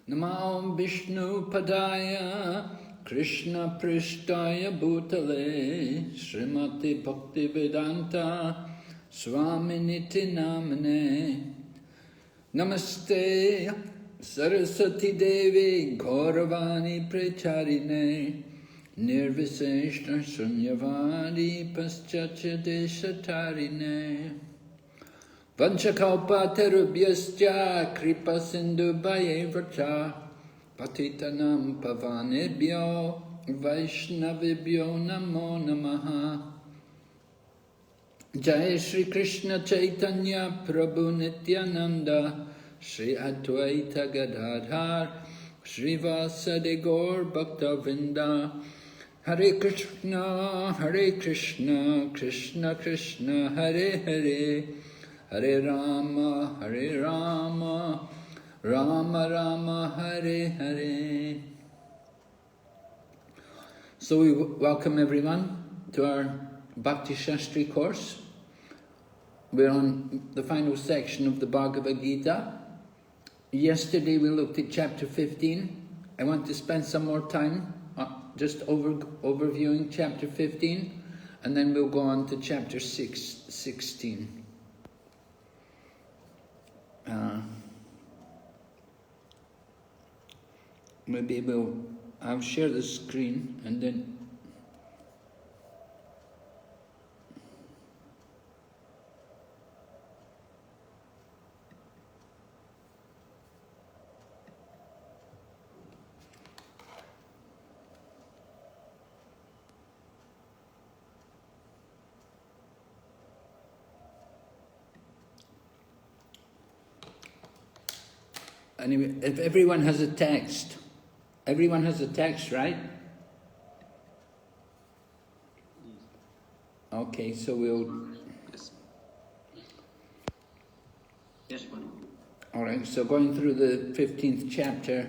Namo Vishnu Padaya Krishna Prishtaya Bhutale Srimati Bhaktivedanta Swaminiti Namane Namaste Saraswati Devi Gauravani Pracharine Nirviseshna Sunyavadi Paschatya Deshatarine Vanchakalpa Terubhyascha Kripa Sindhu Bhayevacha Patitanam Pavanebhyo Vaishnavibhyo Namo Namaha Jai Shri Krishna Chaitanya Prabhu Nityananda Shri Advaita Gadadhar Shri Vasadi Gaur Bhakta Vrinda Hare Krishna Krishna Krishna Hare Hare Hare Rama Rama Rama Hare Hare. So we welcome everyone to our Bhakti Sastri course. We're on the final section of the Bhagavad Gita. Yesterday we looked at chapter 15. I want to spend some more time just overviewing chapter 15, and then we'll go on to chapter 16. Maybe I'll share the screen and then anyway, if everyone has a text, right? Okay, so we'll... Yes, Manu. All right, so going through the 15th chapter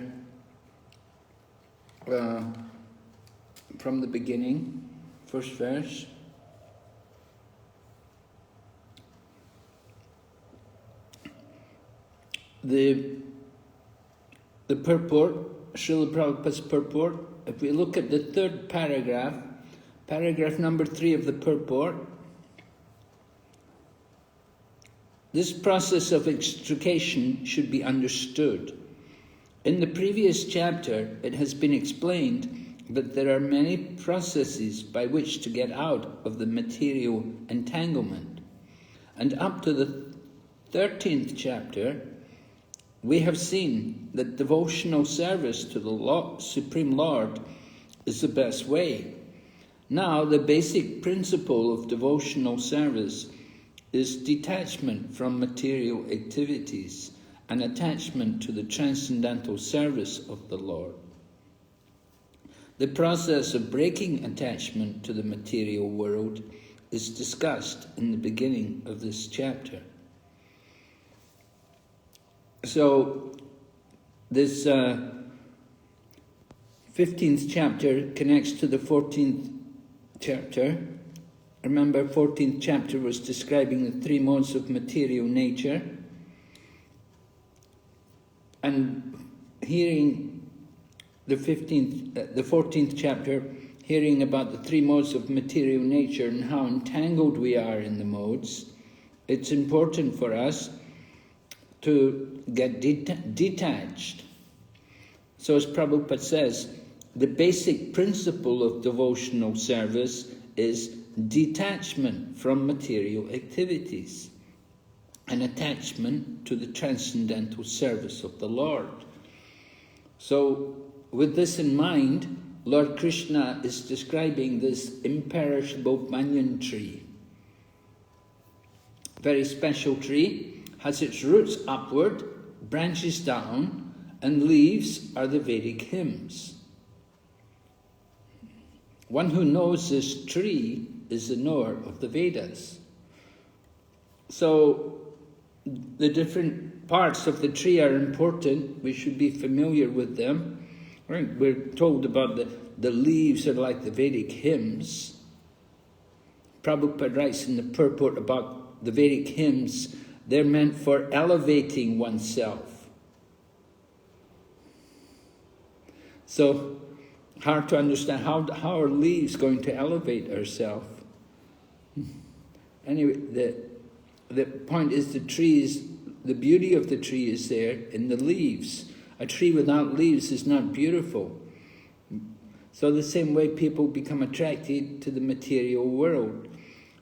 from the beginning, first verse. The purport, Srila Prabhupada's purport, if we look at the third paragraph, paragraph number 3 of the purport, this process of extrication should be understood. In the previous chapter, it has been explained that there are many processes by which to get out of the material entanglement. And up to the 13th chapter, we have seen that devotional service to the Supreme Lord is the best way. Now, the basic principle of devotional service is detachment from material activities and attachment to the transcendental service of the Lord. The process of breaking attachment to the material world is discussed in the beginning of this chapter. So, this 15th chapter connects to the 14th chapter. Remember, 14th chapter was describing the 3 modes of material nature. And hearing the 14th chapter, hearing about the 3 modes of material nature and how entangled we are in the modes, it's important for us to get detached. So as Prabhupada says, the basic principle of devotional service is detachment from material activities and attachment to the transcendental service of the Lord. So with this in mind, Lord Krishna is describing this imperishable banyan tree. Very special tree. Has its roots upward, branches down, and leaves are the Vedic hymns. One who knows this tree is the knower of the Vedas. So the different parts of the tree are important. We should be familiar with them. Right? We're told about the leaves are like the Vedic hymns. Prabhupada writes in the purport about the Vedic hymns, they're meant for elevating oneself. So, hard to understand how are leaves going to elevate ourselves? Anyway, the point is the beauty of the tree is there in the leaves. A tree without leaves is not beautiful. So the same way people become attracted to the material world,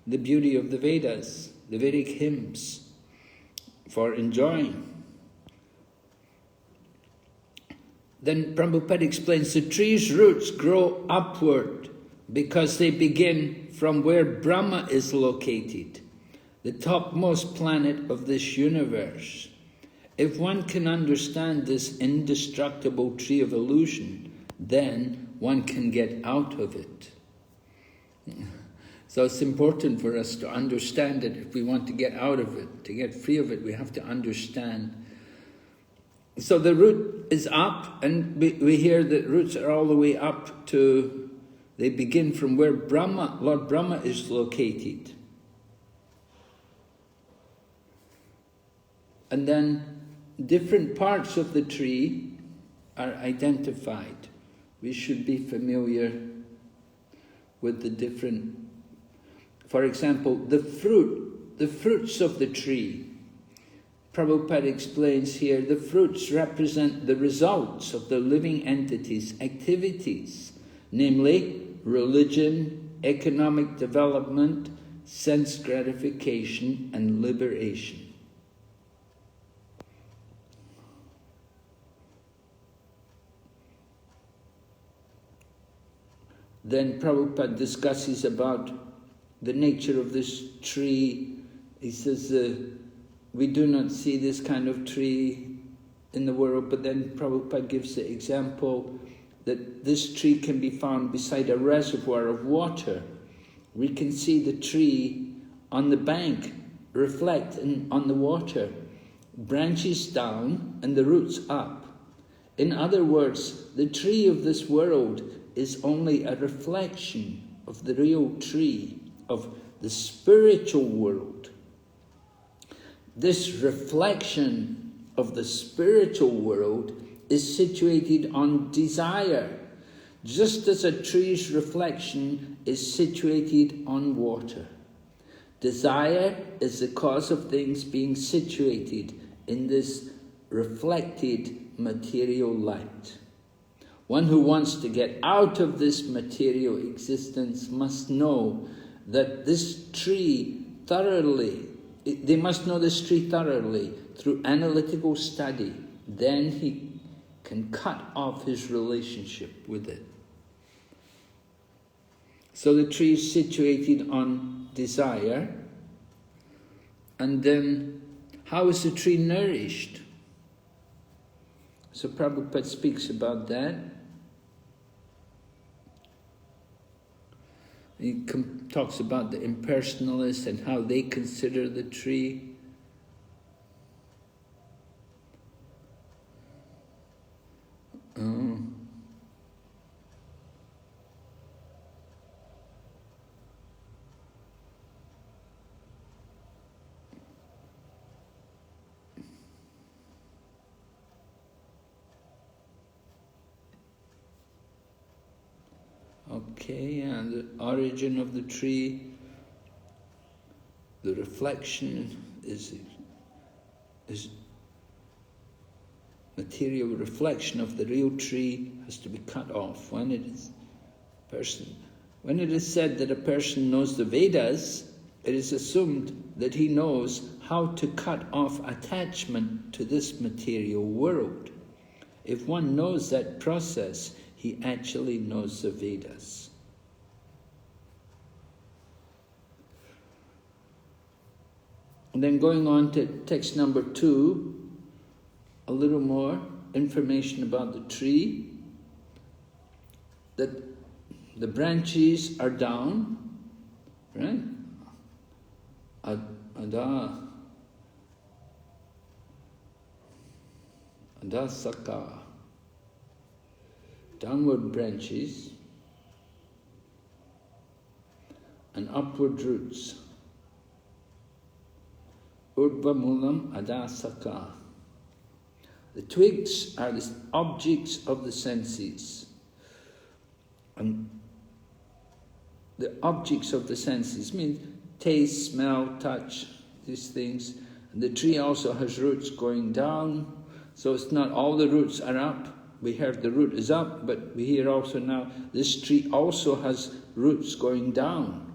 the beauty of the Vedas, the Vedic hymns, for enjoying. Then Prabhupada explains the tree's roots grow upward because they begin from where Brahma is located, the topmost planet of this universe. If one can understand this indestructible tree of illusion, then one can get out of it. So it's important for us to understand it. If we want to get out of it, to get free of it, we have to understand. So the root is up, and we hear that roots are all the way up to, they begin from where Lord Brahma is located. And then different parts of the tree are identified. We should be familiar with the different, for example, the fruits of the tree. Prabhupada explains here, the fruits represent the results of the living entity's activities, namely religion, economic development, sense gratification, and liberation. Then Prabhupada discusses about the nature of this tree. He says, we do not see this kind of tree in the world, but then Prabhupada gives the example that this tree can be found beside a reservoir of water. We can see the tree on the bank reflect on the water, branches down and the roots up. In other words, the tree of this world is only a reflection of the real tree of the spiritual world. This reflection of the spiritual world is situated on desire, just as a tree's reflection is situated on water. Desire is the cause of things being situated in this reflected material light. One who wants to get out of this material existence must know that this tree thoroughly, they must know this tree thoroughly through analytical study. Then he can cut off his relationship with it. So the tree is situated on desire. And then, how is the tree nourished? So Prabhupada speaks about that. He talks about the impersonalists and how they consider the tree. Okay, and the origin of the tree, the reflection is material reflection of the real tree has to be cut off. When it is said that a person knows the Vedas, it is assumed that he knows how to cut off attachment to this material world. If one knows that process, he actually knows the Vedas. And then going on to text number 2, a little more information about the tree, that the branches are down, right? Adasaka. Downward branches and upward roots. Urdhva mulam adasaka. The twigs are the objects of the senses. And the objects of the senses means taste, smell, touch, these things. And the tree also has roots going down, so it's not all the roots are up. We heard the root is up, but we hear also now this tree also has roots going down.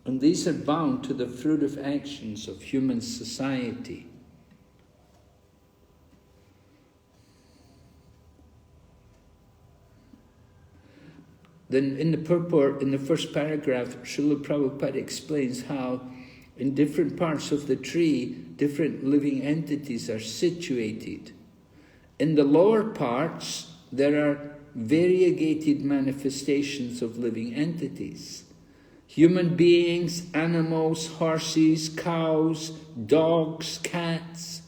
And these are bound to the fruitive actions of human society. Then in the purport, in the first paragraph, Srila Prabhupada explains how in different parts of the tree, different living entities are situated. In the lower parts, there are variegated manifestations of living entities. Human beings, animals, horses, cows, dogs, cats.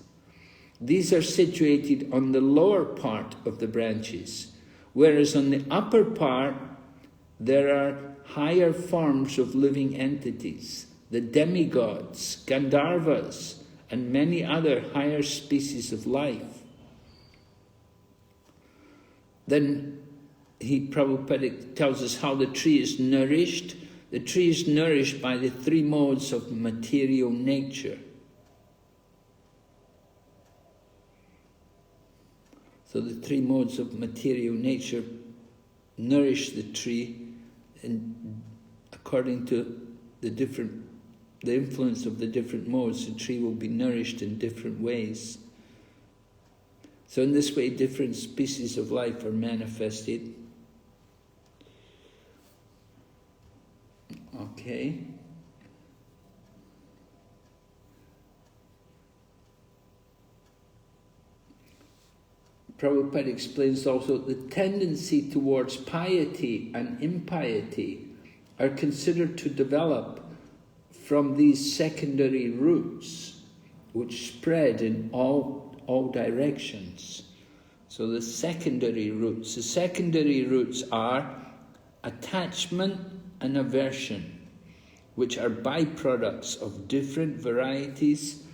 These are situated on the lower part of the branches, whereas on the upper part, there are higher forms of living entities, the demigods, Gandharvas, and many other higher species of life. Then Prabhupada tells us how the tree is nourished. The tree is nourished by the three modes of material nature. So the three modes of material nature nourish the tree, and according to the influence of the different modes, the tree will be nourished in different ways. So in this way, different species of life are manifested. Okay. Prabhupada explains also the tendency towards piety and impiety are considered to develop from these secondary roots which spread in all directions. So the secondary roots are attachment and aversion, which are byproducts of different varieties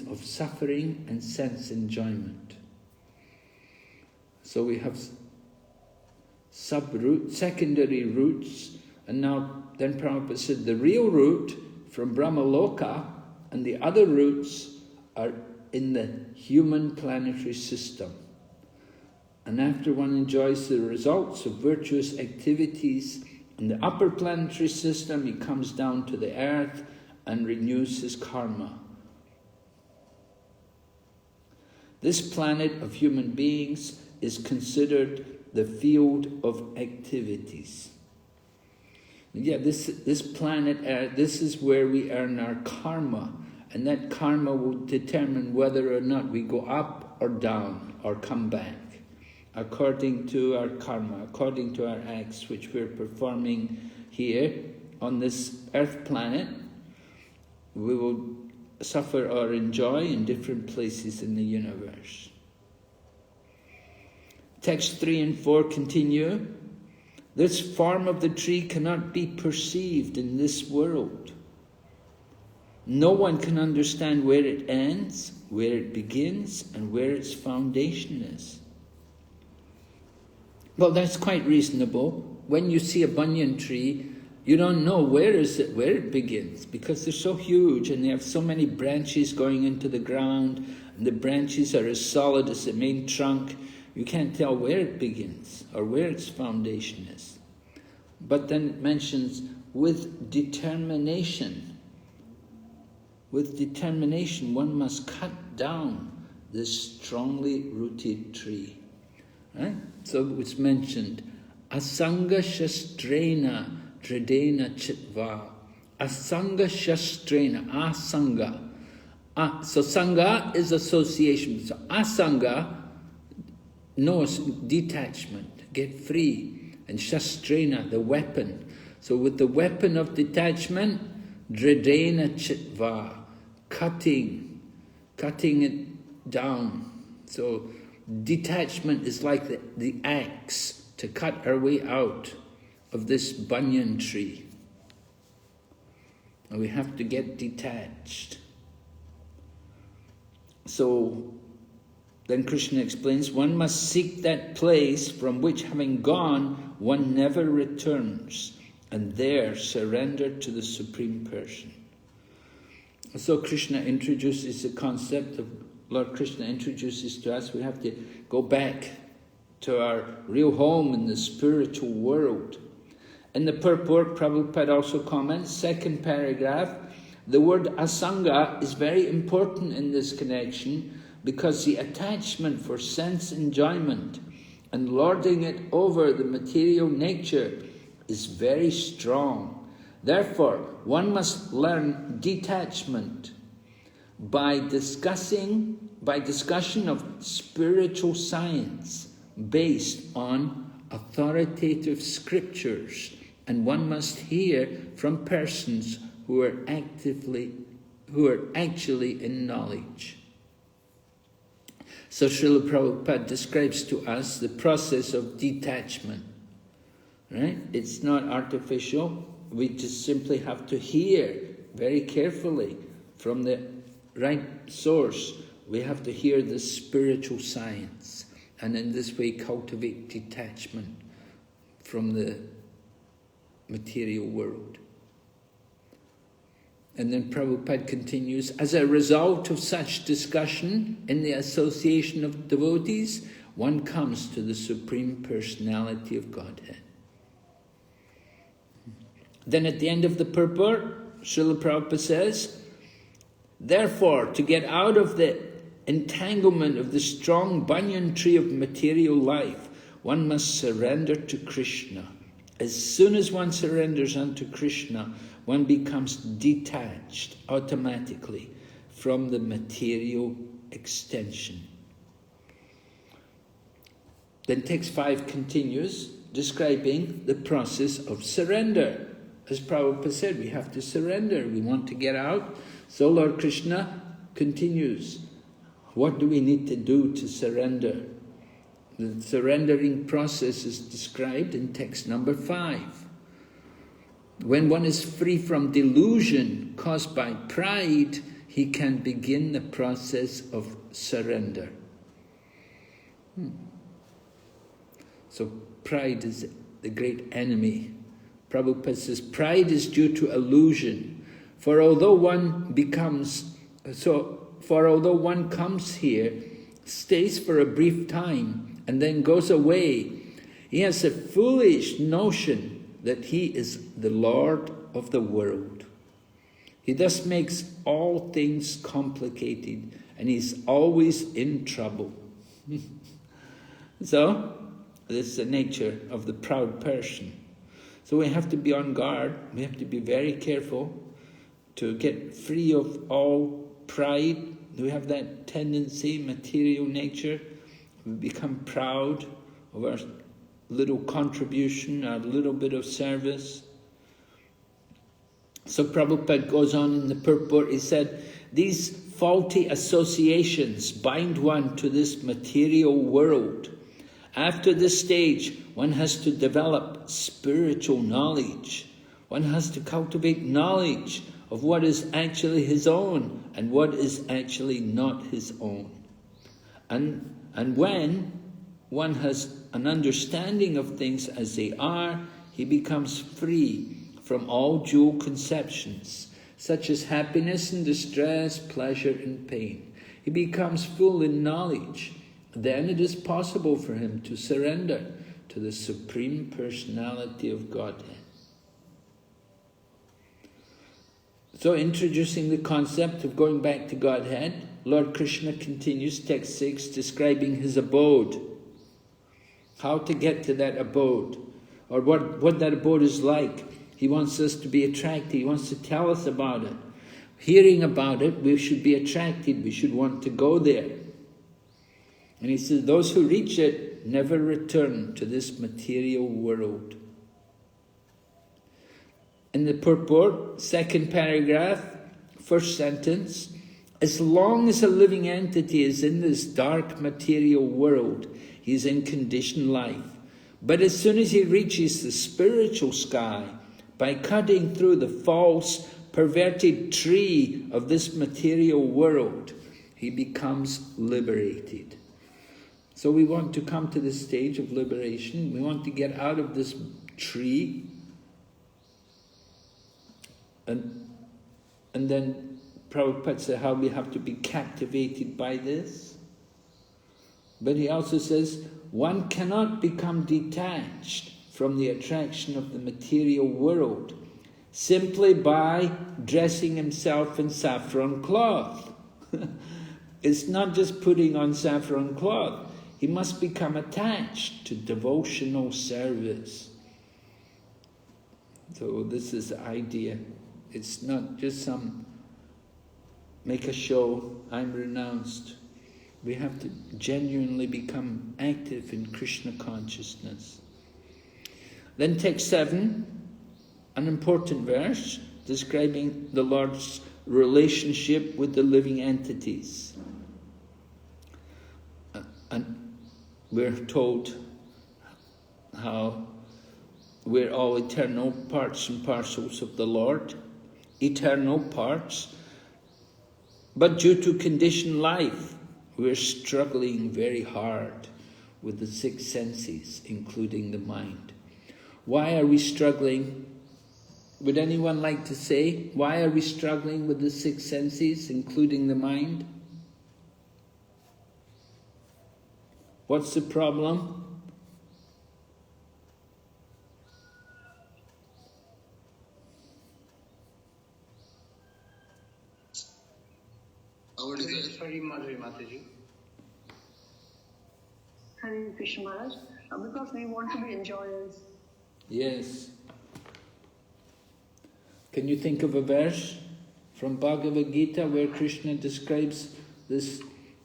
of suffering and sense enjoyment. So we have secondary roots, and now then Prabhupada said the real root from Brahmaloka and the other roots are in the human planetary system. And after one enjoys the results of virtuous activities in the upper planetary system, he comes down to the earth and renews his karma. This planet of human beings is considered the field of activities. Yeah, this planet Earth, this is where we earn our karma, and that karma will determine whether or not we go up or down or come back, according to our karma, according to our acts which we're performing here on this earth planet. We will suffer or enjoy in different places in the universe. Text 3 and 4 continue. This form of the tree cannot be perceived in this world. No one can understand where it ends, where it begins, and where its foundation is. Well, that's quite reasonable. When you see a banyan tree, you don't know where it begins, because they're so huge and they have so many branches going into the ground, and the branches are as solid as the main trunk. You can't tell where it begins or where its foundation is. But then it mentions with determination. With determination, one must cut down this strongly rooted tree. Right? So it's mentioned, asanga shastrena dredena chitva. Asanga shastrena, asanga. So sangha is association. So asanga knows detachment, get free. And shastrena, the weapon. So with the weapon of detachment, dredena chitva, cutting it down. So detachment is like the axe to cut our way out of this banyan tree. And we have to get detached. So Then Krishna explains, one must seek that place from which, having gone, one never returns, and there surrender to the Supreme Person. So Krishna introduces the concept of, Lord Krishna introduces to us, we have to go back to our real home in the spiritual world. In the purport, Prabhupada also comments, second paragraph, the word asanga is very important in this connection because the attachment for sense enjoyment and lording it over the material nature is very strong. Therefore, one must learn detachment by discussion of spiritual science based on authoritative scriptures, and one must hear from persons who are actually in knowledge. So Srila Prabhupada describes to us the process of detachment. Right? It's not artificial. We just simply have to hear very carefully from the right source. We have to hear the spiritual science, and in this way cultivate detachment from the material world. And then Prabhupada continues, as a result of such discussion in the association of devotees, one comes to the Supreme Personality of Godhead. Then at the end of the purport, Srila Prabhupada says, therefore, to get out of the entanglement of the strong banyan tree of material life, one must surrender to Krishna. As soon as one surrenders unto Krishna, one becomes detached automatically from the material extension. Then text 5 continues, describing the process of surrender. As Prabhupada said, we have to surrender. We want to get out. So Lord Krishna continues. What do we need to do to surrender? The surrendering process is described in text number 5. When one is free from delusion caused by pride, he can begin the process of surrender. So pride is the great enemy. Prabhupada says, pride is due to illusion. For although one comes here, stays for a brief time, and then goes away, he has a foolish notion that he is the Lord of the world. He thus makes all things complicated, and he's always in trouble. So, this is the nature of the proud person. So we have to be on guard, we have to be very careful to get free of all pride. We have that tendency, material nature, we become proud of our little contribution, our little bit of service. So Prabhupada goes on in the purport, he said, these faulty associations bind one to this material world. After this stage, one has to develop spiritual knowledge. One has to cultivate knowledge of what is actually his own and what is actually not his own. And when one has an understanding of things as they are, he becomes free from all dual conceptions, such as happiness and distress, pleasure and pain. He becomes full in knowledge. Then it is possible for him to surrender to the Supreme Personality of Godhead. So introducing the concept of going back to Godhead, Lord Krishna continues text 6 describing his abode. How to get to that abode, or what that abode is like. He wants us to be attracted, he wants to tell us about it. Hearing about it, we should be attracted, we should want to go there. And he says, those who reach it never return to this material world. In the purport, second paragraph, first sentence, as long as a living entity is in this dark material world, he is in conditioned life. But as soon as he reaches the spiritual sky, by cutting through the false, perverted tree of this material world, he becomes liberated. So we want to come to this stage of liberation. We want to get out of this tree. And then Prabhupada said how we have to be captivated by this. But he also says, one cannot become detached from the attraction of the material world simply by dressing himself in saffron cloth. It's not just putting on saffron cloth. He must become attached to devotional service. So this is the idea. It's not just some make a show, I'm renounced. We have to genuinely become active in Krishna consciousness. Then text 7, an important verse describing the Lord's relationship with the living entities. And we're told how we're all eternal parts and parcels of the Lord, eternal parts, but due to conditioned life, we're struggling very hard with the 6 senses, including the mind. Why are we struggling? Would anyone like to say, why are we struggling with the 6 senses, including the mind? What's the problem? Sorry, Mataji. Hare Krishna Maharaj, because we want to be enjoyers. Yes. Can you think of a verse from Bhagavad Gita where Krishna describes this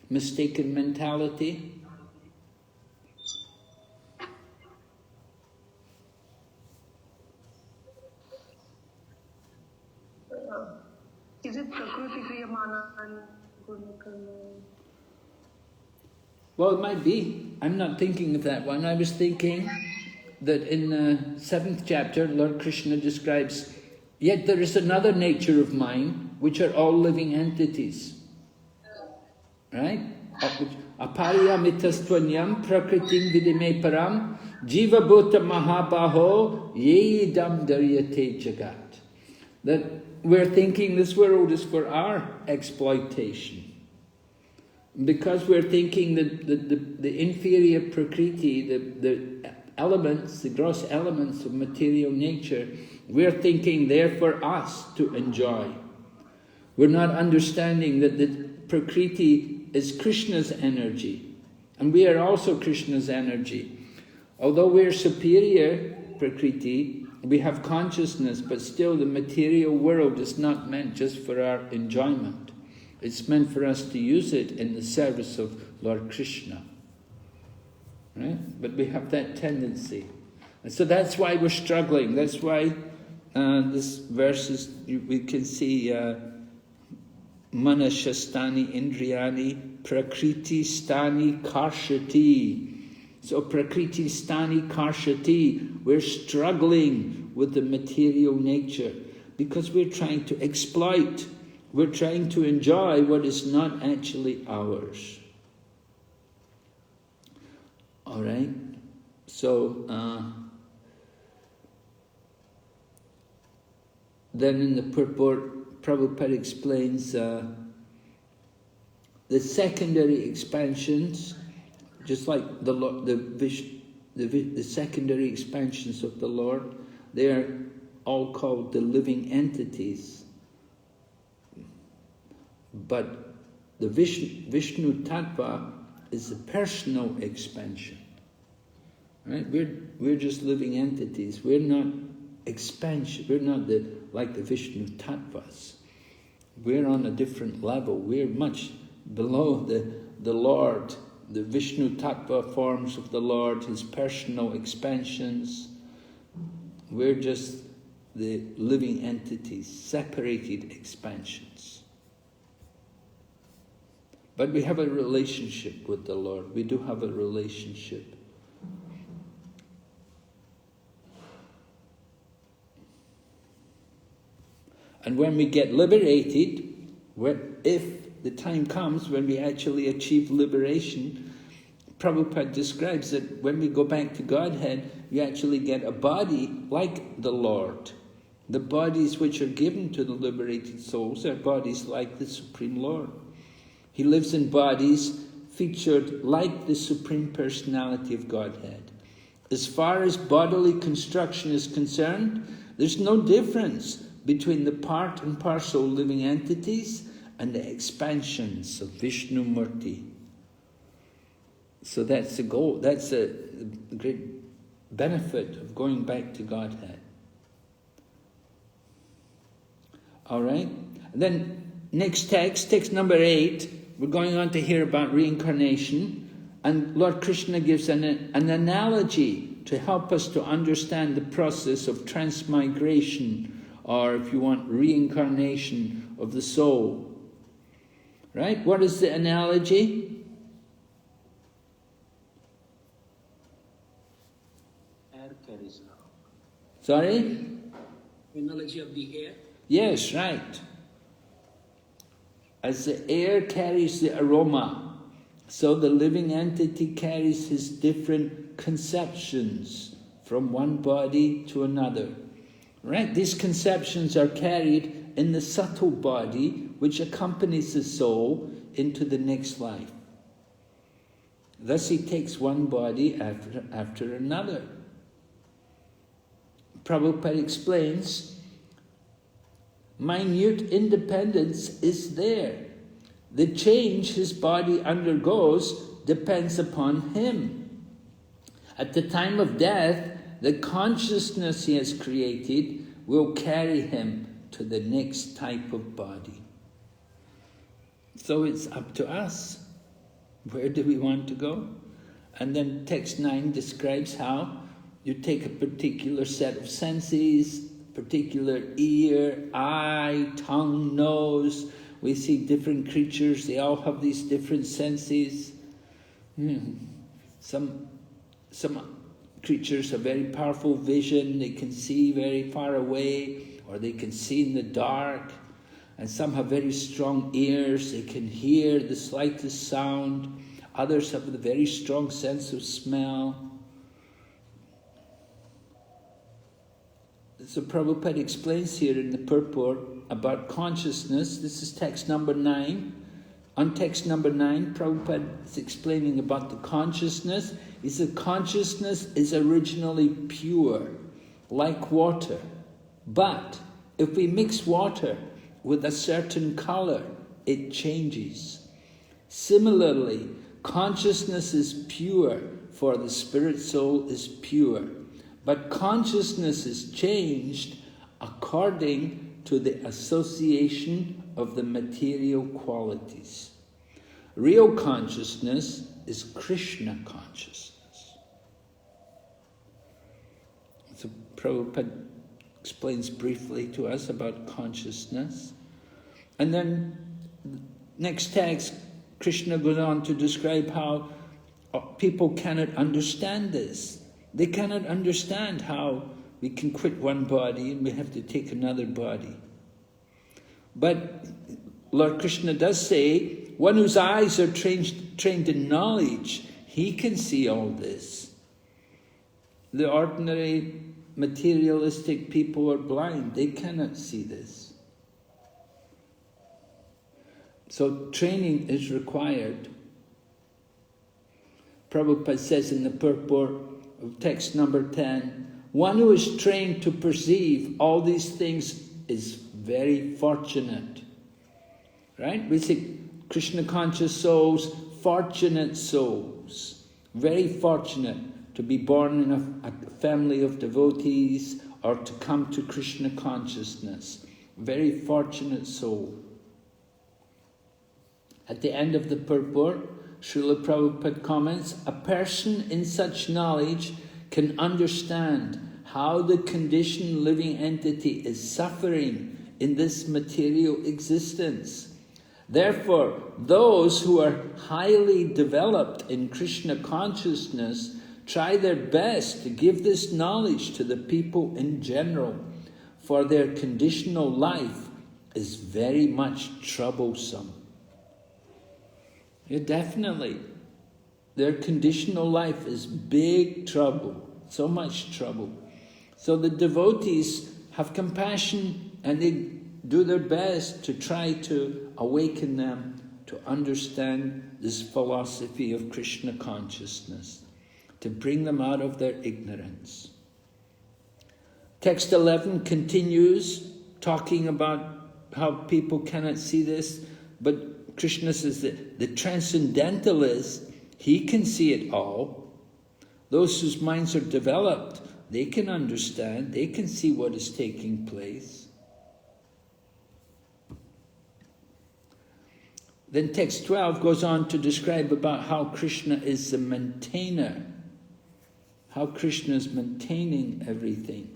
mistaken mentality? Is it Prakriti Kriyamana and Well, it might be. I'm not thinking of that one. I was thinking that in the 7th chapter, Lord Krishna describes, yet there is another nature of mind, which are all living entities. Right? Apariyamitastvanyam prakritim vidime param jiva bhuta mahabaho yedam daryate jagat. That we're thinking this world is for our exploitation. Because we're thinking that the inferior prakriti, the elements, the gross elements of material nature, we're thinking they're for us to enjoy. We're not understanding that the prakriti is Krishna's energy, and we are also Krishna's energy. Although we're superior prakriti, we have consciousness, but still the material world is not meant just for our enjoyment. It's meant for us to use it in the service of Lord Krishna. Right? But we have that tendency. And so that's why we're struggling. That's why this verse is, we can see Manashastani Indriyani Prakriti Stani Karshati. So Prakriti Stani Karshati, we're struggling with the material nature because we're trying to exploit. We're trying to enjoy what is not actually ours. All right? So, then in the purport, Prabhupada explains the secondary expansions, just like the secondary expansions of the Lord, they are all called the living entities. But the Vishnu Tattva is a personal expansion. Right? We're just living entities. We're not expansion. We're not like the Vishnu Tattvas. We're on a different level. We're much below the Lord, the Vishnu Tattva forms of the Lord, His personal expansions. We're just the living entities, separated expansions. But we have a relationship with the Lord. We do have a relationship. And when we get liberated, if the time comes when we actually achieve liberation, Prabhupada describes that when we go back to Godhead, you actually get a body like the Lord. The bodies which are given to the liberated souls are bodies like the Supreme Lord. He lives in bodies featured like the Supreme Personality of Godhead. As far as bodily construction is concerned, there's no difference between the part and parcel living entities and the expansions of Vishnu Murti. So that's the goal, that's the great benefit of going back to Godhead. All right? And then next text number 8, we're going on to hear about reincarnation. And Lord Krishna gives an analogy to help us to understand the process of transmigration, or if you want, reincarnation of the soul. Right? What is the analogy? Air carries now. Sorry? Analogy of the air. Yes, right. As the air carries the aroma, so the living entity carries his different conceptions from one body to another. Right? These conceptions are carried in the subtle body which accompanies the soul into the next life. Thus he takes one body after another. Prabhupada explains, minute independence is there. The change his body undergoes depends upon him. At the time of death, the consciousness he has created will carry him to the next type of body. So it's up to us. Where do we want to go? And then text 9 describes how you take a particular set of senses, particular ear, eye, tongue, nose. We see different creatures, they all have these different senses. Some creatures have very powerful vision, they can see very far away, or they can see in the dark. And some have very strong ears, they can hear the slightest sound. Others have a very strong sense of smell. So Prabhupada explains here in the purport about consciousness. This is text number 9. On text number 9, Prabhupada is explaining about the consciousness. He said consciousness is originally pure, like water. But if we mix water with a certain color, it changes. Similarly, consciousness is pure, for the spirit soul is pure. But consciousness is changed according to the association of the material qualities. Real consciousness is Krishna consciousness. So Prabhupada explains briefly to us about consciousness. And then next text, Krishna goes on to describe how people cannot understand this. They cannot understand how we can quit one body and we have to take another body. But Lord Krishna does say, one whose eyes are trained in knowledge, he can see all this. The ordinary materialistic people are blind, they cannot see this. So training is required. Prabhupada says in the purport of text number 10, one who is trained to perceive all these things is very fortunate. Right? We say Krishna conscious souls, fortunate souls. Very fortunate to be born in a family of devotees or to come to Krishna consciousness. Very fortunate soul. At the end of the purport, Srila Prabhupada comments, a person in such knowledge can understand how the conditioned living entity is suffering in this material existence. Therefore, those who are highly developed in Krishna consciousness try their best to give this knowledge to the people in general, for their conditional life is very much troublesome. Yeah, definitely. Their conditional life is big trouble, so much trouble. So the devotees have compassion and they do their best to try to awaken them to understand this philosophy of Krishna consciousness, to bring them out of their ignorance. Text 11 continues talking about how people cannot see this, but Krishna says that the transcendentalist, he can see it all. Those whose minds are developed, they can understand, they can see what is taking place. Then text 12 goes on to describe about how Krishna is the maintainer, how Krishna is maintaining everything.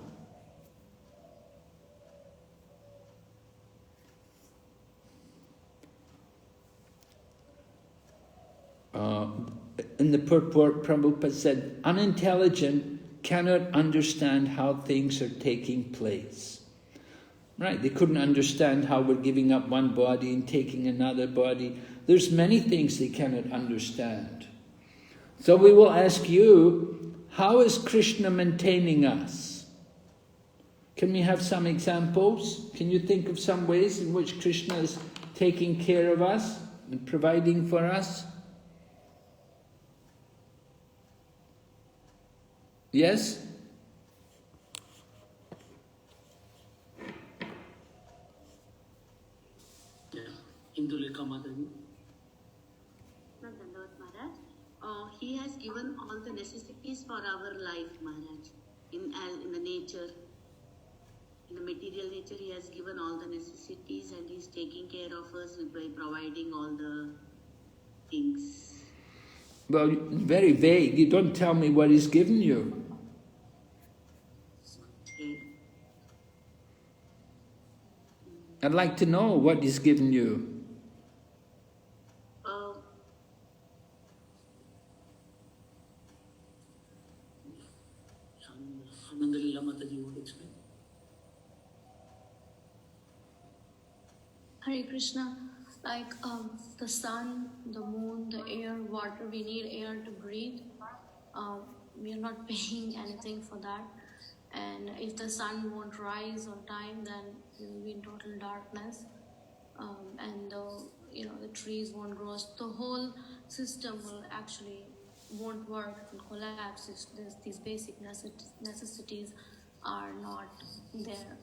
In the purport, Prabhupada said, unintelligent cannot understand how things are taking place. Right, they couldn't understand how we're giving up one body and taking another body. There's many things they cannot understand. So we will ask you, how is Krishna maintaining us? Can we have some examples? Can you think of some ways in which Krishna is taking care of us and providing for us? Yes? Indulika Mataji. Maharaj, he has given all the necessities for our life, Maharaj. In the nature, in the material nature, he has given all the necessities and he is taking care of us by providing all the things. Well, very vague. You don't tell me what he's given you. Okay. I'd like to know what he's given you. Nandalila Mataji would explain. Hare Krishna, like the sun, the moon, the air, water, we need air to breathe. We are not paying anything for that. And if the sun won't rise on time, then we will be in total darkness. And the trees won't grow. The whole system will actually won't work, it will collapse if these basic necessities are not there.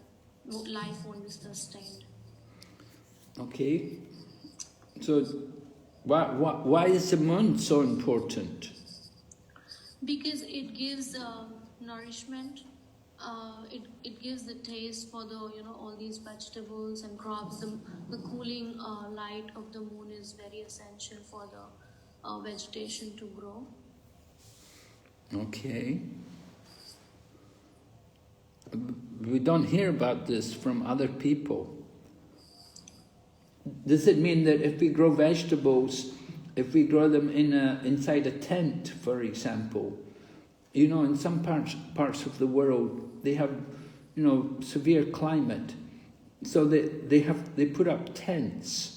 Life won't be sustained. Okay. So why is the moon so important? Because it gives nourishment. It gives the taste for the all these vegetables and crops. The cooling light of the moon is very essential for the vegetation to grow. Okay. We don't hear about this from other people. Does it mean that if we grow vegetables, if we grow them inside a tent, for example, in some parts of the world they have, severe climate, so they put up tents.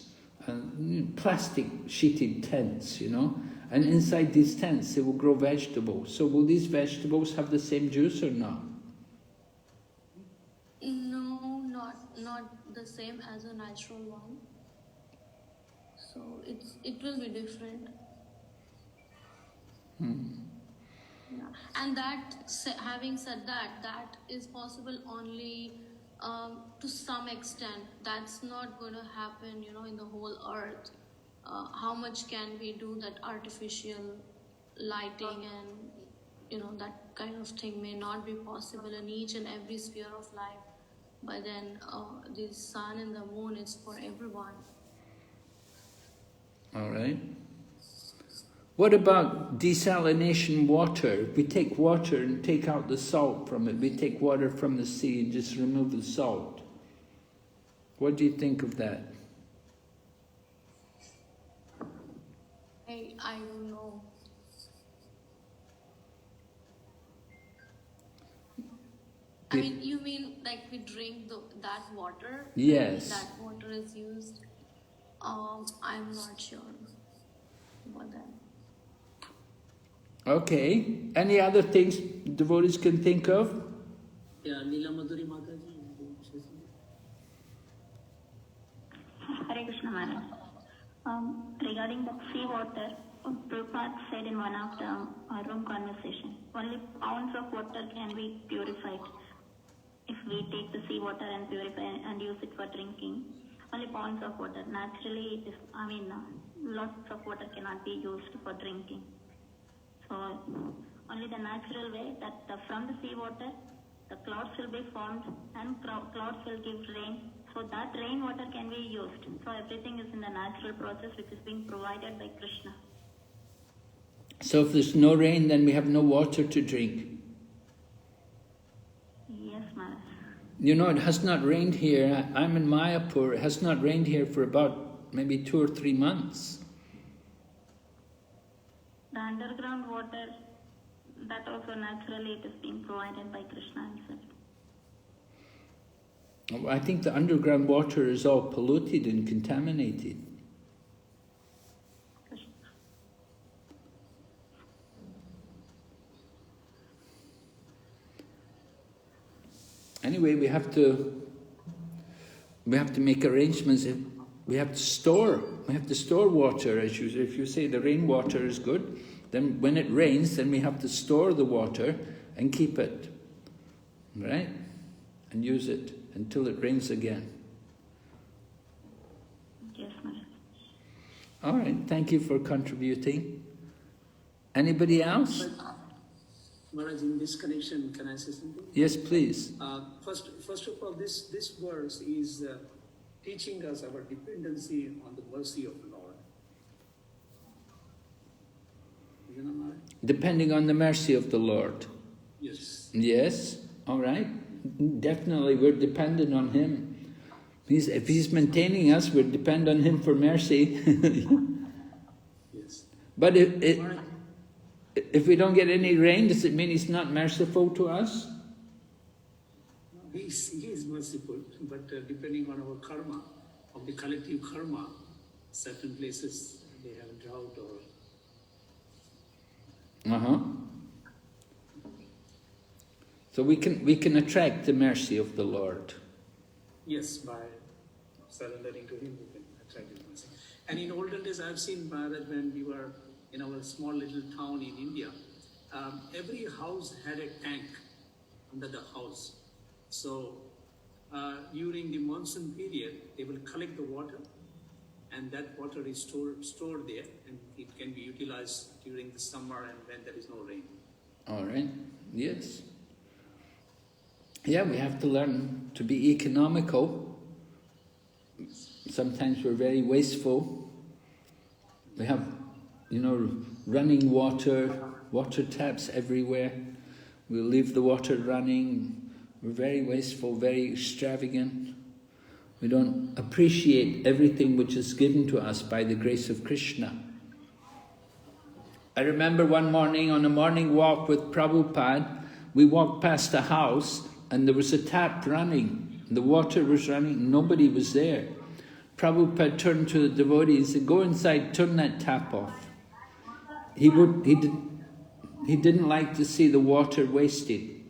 Plastic sheeted tents, and inside these tents they will grow vegetables. So will these vegetables have the same juice or not? No, not the same as a natural one. So it will be different. Yeah. And having said that is possible only to some extent. That's not going to happen, in the whole earth. How much can we do that artificial lighting and, that kind of thing may not be possible in each and every sphere of life. But then the sun and the moon is for everyone. All right. What about desalination water? We take water and take out the salt from it. We take water from the sea and just remove the salt. What do you think of that? I don't know. I mean, you mean like we drink that water? Yes. That water is used? I'm not sure about that. Okay. Any other things devotees can think of? Yeah, Leela Madhuri Mataji. Hare Krishna Maharaj. Regarding the sea water, Prabhupada said in one of the room conversation, only pounds of water can be purified. If we take the sea water and purify and use it for drinking, only pounds of water. Naturally, lots of water cannot be used for drinking. So only the natural way that from the sea water, the clouds will be formed and clouds will give rain. So that rainwater can be used. So everything is in the natural process which is being provided by Krishna. So if there's no rain, then we have no water to drink. Yes, Maharaj. You know, it has not rained here. I'm in Mayapur. It has not rained here for about maybe 2 or 3 months. The underground water, that also naturally it is being provided by Krishna himself. I think the underground water is all polluted and contaminated. Anyway, we have to make arrangements. We have to store water. If you say the rainwater is good, then when it rains, then we have to store the water and keep it, right? And use it until it rains again. Yes, Maharaj. All right, thank you for contributing. Anybody else? Maharaj, in this connection, can I say something? Yes, please. First of all, this verse is teaching us our dependency on the mercy of the Lord. You know, Maharaj? Depending on the mercy of the Lord. Yes. Yes, all right. Definitely, we're dependent on Him. If He's maintaining us, we depend on Him for mercy. Yes. But if we don't get any rain, does it mean He's not merciful to us? He is merciful, but depending on our karma, of the collective karma, certain places they have drought or... So we can attract the mercy of the Lord. Yes, by surrendering to Him, we can attract His mercy. And in olden days, I've seen, Maharaj, when we were in our small little town in India, every house had a tank under the house. So during the monsoon period, they will collect the water, and that water is stored there, and it can be utilized during the summer and when there is no rain. All right. Yes. Yeah, we have to learn to be economical. Sometimes we're very wasteful. We have, running water taps everywhere. We'll leave the water running. We're very wasteful, very extravagant. We don't appreciate everything which is given to us by the grace of Krishna. I remember one morning on a morning walk with Prabhupada, we walked past a house and there was a tap running. The water was running, nobody was there. Prabhupada turned to the devotee and said, "Go inside, turn that tap off." He didn't like to see the water wasted.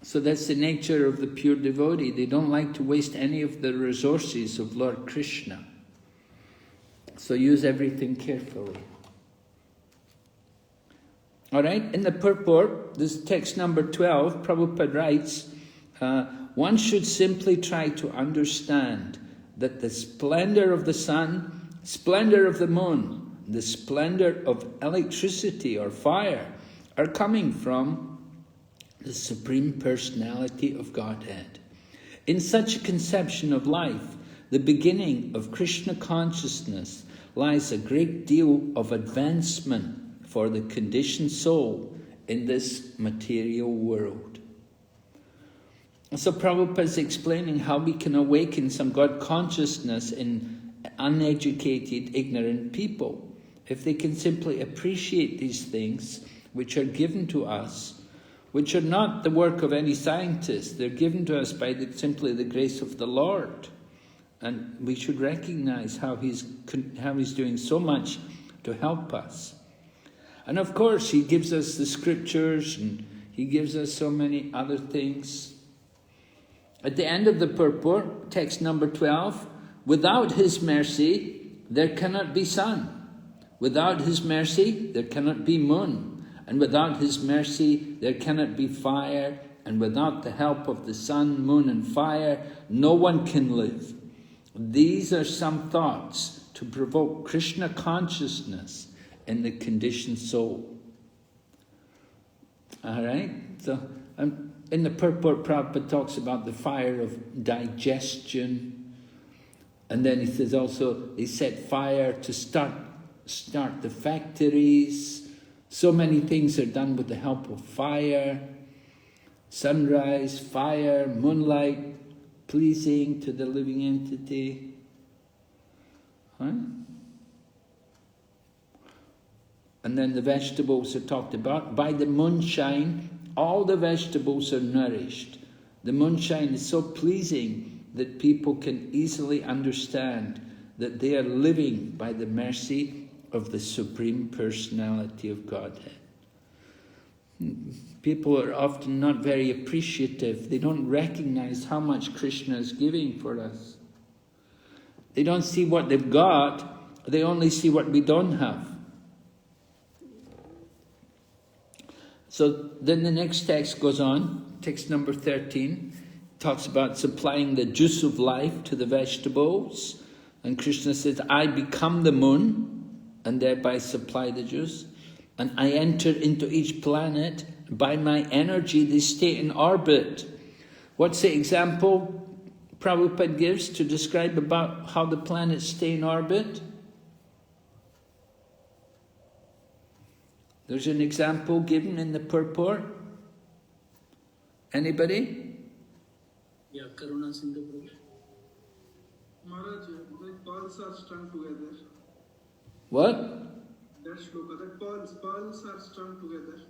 So that's the nature of the pure devotee. They don't like to waste any of the resources of Lord Krishna. So use everything carefully. All right, in the purport, this text number 12, Prabhupada writes, one should simply try to understand that the splendor of the sun, splendor of the moon, the splendor of electricity or fire are coming from the Supreme Personality of Godhead. In such a conception of life, the beginning of Krishna consciousness lies a great deal of advancement for the conditioned soul in this material world. So Prabhupada is explaining how we can awaken some God consciousness in uneducated, ignorant people. If they can simply appreciate these things which are given to us, which are not the work of any scientist, they're given to us by simply the grace of the Lord. And we should recognize how He's doing so much to help us. And of course, he gives us the scriptures and he gives us so many other things. At the end of the purport, text number 12, without his mercy, there cannot be sun. Without his mercy, there cannot be moon. And without his mercy, there cannot be fire. And without the help of the sun, moon, and fire, no one can live. These are some thoughts to provoke Krishna consciousness in the conditioned soul. All right? So, in the purport, Prabhupada talks about the fire of digestion. And then he says also, they set fire to start the factories. So many things are done with the help of fire. Sunrise, fire, moonlight, pleasing to the living entity. Huh? And then the vegetables are talked about. By the moonshine, all the vegetables are nourished. The moonshine is so pleasing that people can easily understand that they are living by the mercy of the Supreme Personality of Godhead. People are often not very appreciative. They don't recognize how much Krishna is giving for us. They don't see what they've got. They only see what we don't have. So then the next text goes on, text number 13, talks about supplying the juice of life to the vegetables. And Krishna says, I become the moon and thereby supply the juice. And I enter into each planet. By my energy, they stay in orbit. What's the example Prabhupada gives to describe about how the planets stay in orbit? There's an example given in the purport. Anybody? Yeah, Karuna Sindhu Prabhu. Maharaj, the pearls are strung together. What? That shloka, the pearls are strung together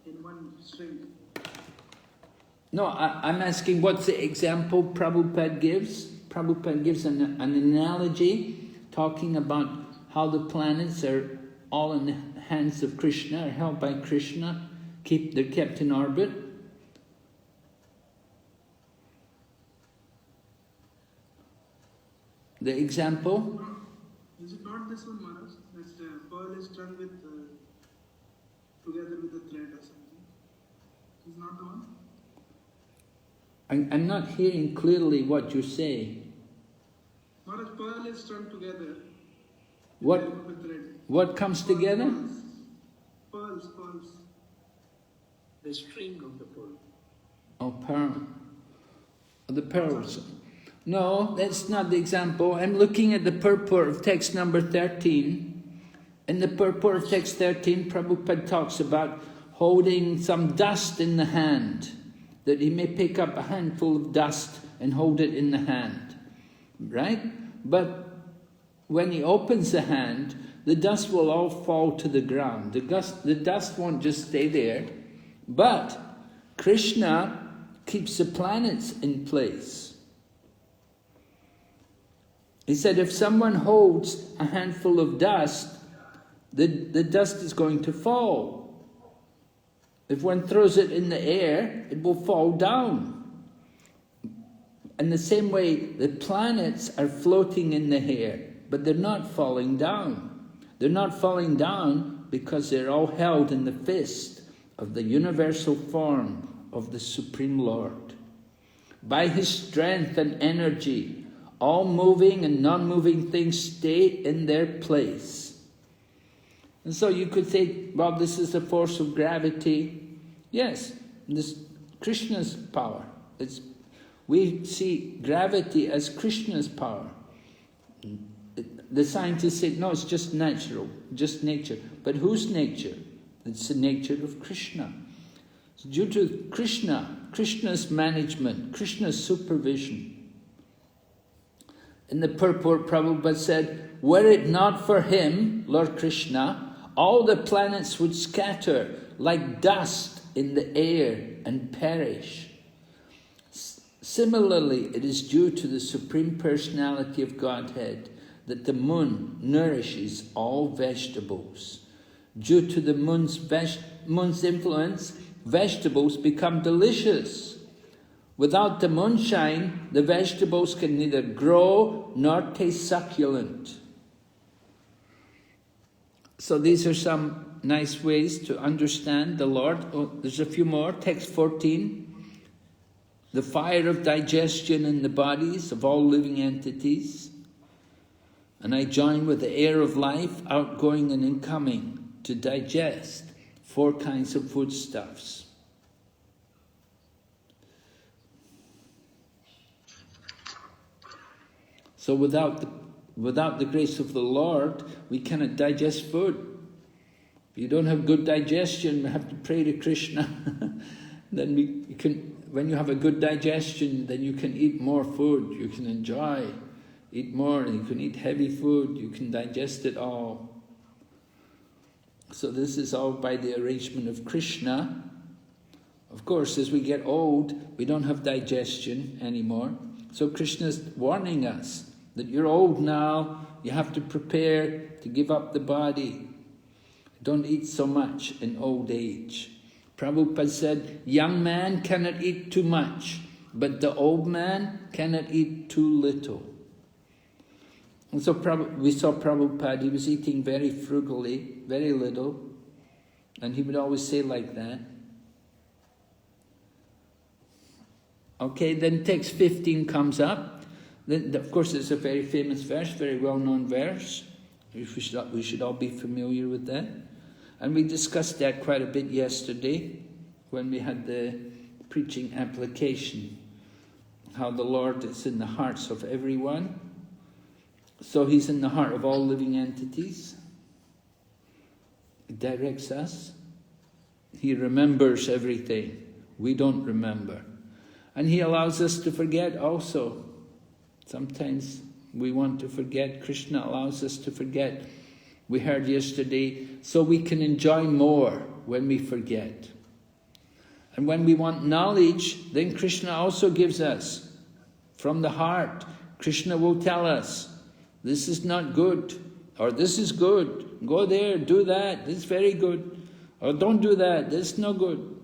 in one string. No, I'm asking what's the example Prabhupada gives? Prabhupada gives an analogy talking about how the planets are all in the hands of Krishna, are held by Krishna, they're kept in orbit. The example? Is it not this one, Maharaj? That's the pearl is strung with together with a thread or something. Is not the one? I'm not hearing clearly what you say. Maharaj, pearl is strung together. What? With thread. What comes together? Pearls. The string of the pearl. Oh, pearl. The pearls. No, that's not the example. I'm looking at the purport of text number 13. In the purport of text 13, Prabhupada talks about holding some dust in the hand, that he may pick up a handful of dust and hold it in the hand, right? But when he opens the hand, the dust will all fall to the ground. The dust won't just stay there, but Krishna keeps the planets in place. He said if someone holds a handful of dust, the dust is going to fall. If one throws it in the air, it will fall down. In the same way, the planets are floating in the air, but they're not falling down. They're not falling down because they're all held in the fist of the universal form of the Supreme Lord. By his strength and energy, all moving and non-moving things stay in their place. And so you could say, well, this is the force of gravity. Yes, this Krishna's power. We see gravity as Krishna's power. The scientists say, no, it's just natural, just nature. But whose nature? It's the nature of Krishna. It's due to Krishna's management, Krishna's supervision. In the purport, Prabhupada said, were it not for him, Lord Krishna, all the planets would scatter like dust in the air and perish. Similarly, it is due to the Supreme Personality of Godhead that the moon nourishes all vegetables. Due to the moon's influence, vegetables become delicious. Without the moonshine, the vegetables can neither grow nor taste succulent. So these are some nice ways to understand the Lord. Oh, there's a few more. Text 14. The fire of digestion in the bodies of all living entities. And I join with the air of life, outgoing and incoming, to digest 4 kinds of foodstuffs. So without the grace of the Lord, we cannot digest food. If you don't have good digestion, we have to pray to Krishna. Then when you have a good digestion, then you can eat more food, you can enjoy, eat more, and you can eat heavy food, you can digest it all. So this is all by the arrangement of Krishna. Of course, as we get old, we don't have digestion anymore. So Krishna's warning us that you're old now, you have to prepare to give up the body. Don't eat so much in old age. Prabhupada said, young man cannot eat too much, but the old man cannot eat too little. And so we saw Prabhupada, he was eating very frugally, very little, and he would always say like that. Okay, then text 15 comes up. Then, of course, it's a very famous verse, very well-known verse. We should all be familiar with that. And we discussed that quite a bit yesterday when we had the preaching application, how the Lord is in the hearts of everyone. So He's in the heart of all living entities. He directs us. He remembers everything. We don't remember. And He allows us to forget also. Sometimes we want to forget. Krishna allows us to forget. We heard yesterday, so we can enjoy more when we forget. And when we want knowledge, then Krishna also gives us. From the heart, Krishna will tell us, this is not good, or this is good. Go there, do that, this is very good. Or don't do that, this is no good.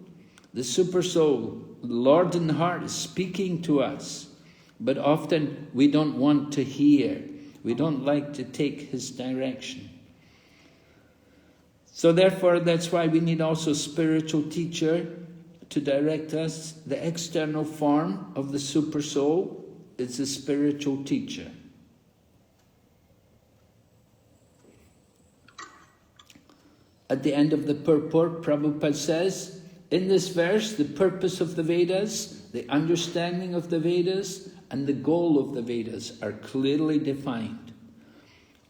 The Super Soul, the Lord in the heart, is speaking to us. But often we don't want to hear. We don't like to take His direction. So therefore, that's why we need also a spiritual teacher to direct us. The external form of the Super Soul is a spiritual teacher. At the end of the purport, Prabhupada says, in this verse, the purpose of the Vedas, the understanding of the Vedas, and the goal of the Vedas are clearly defined.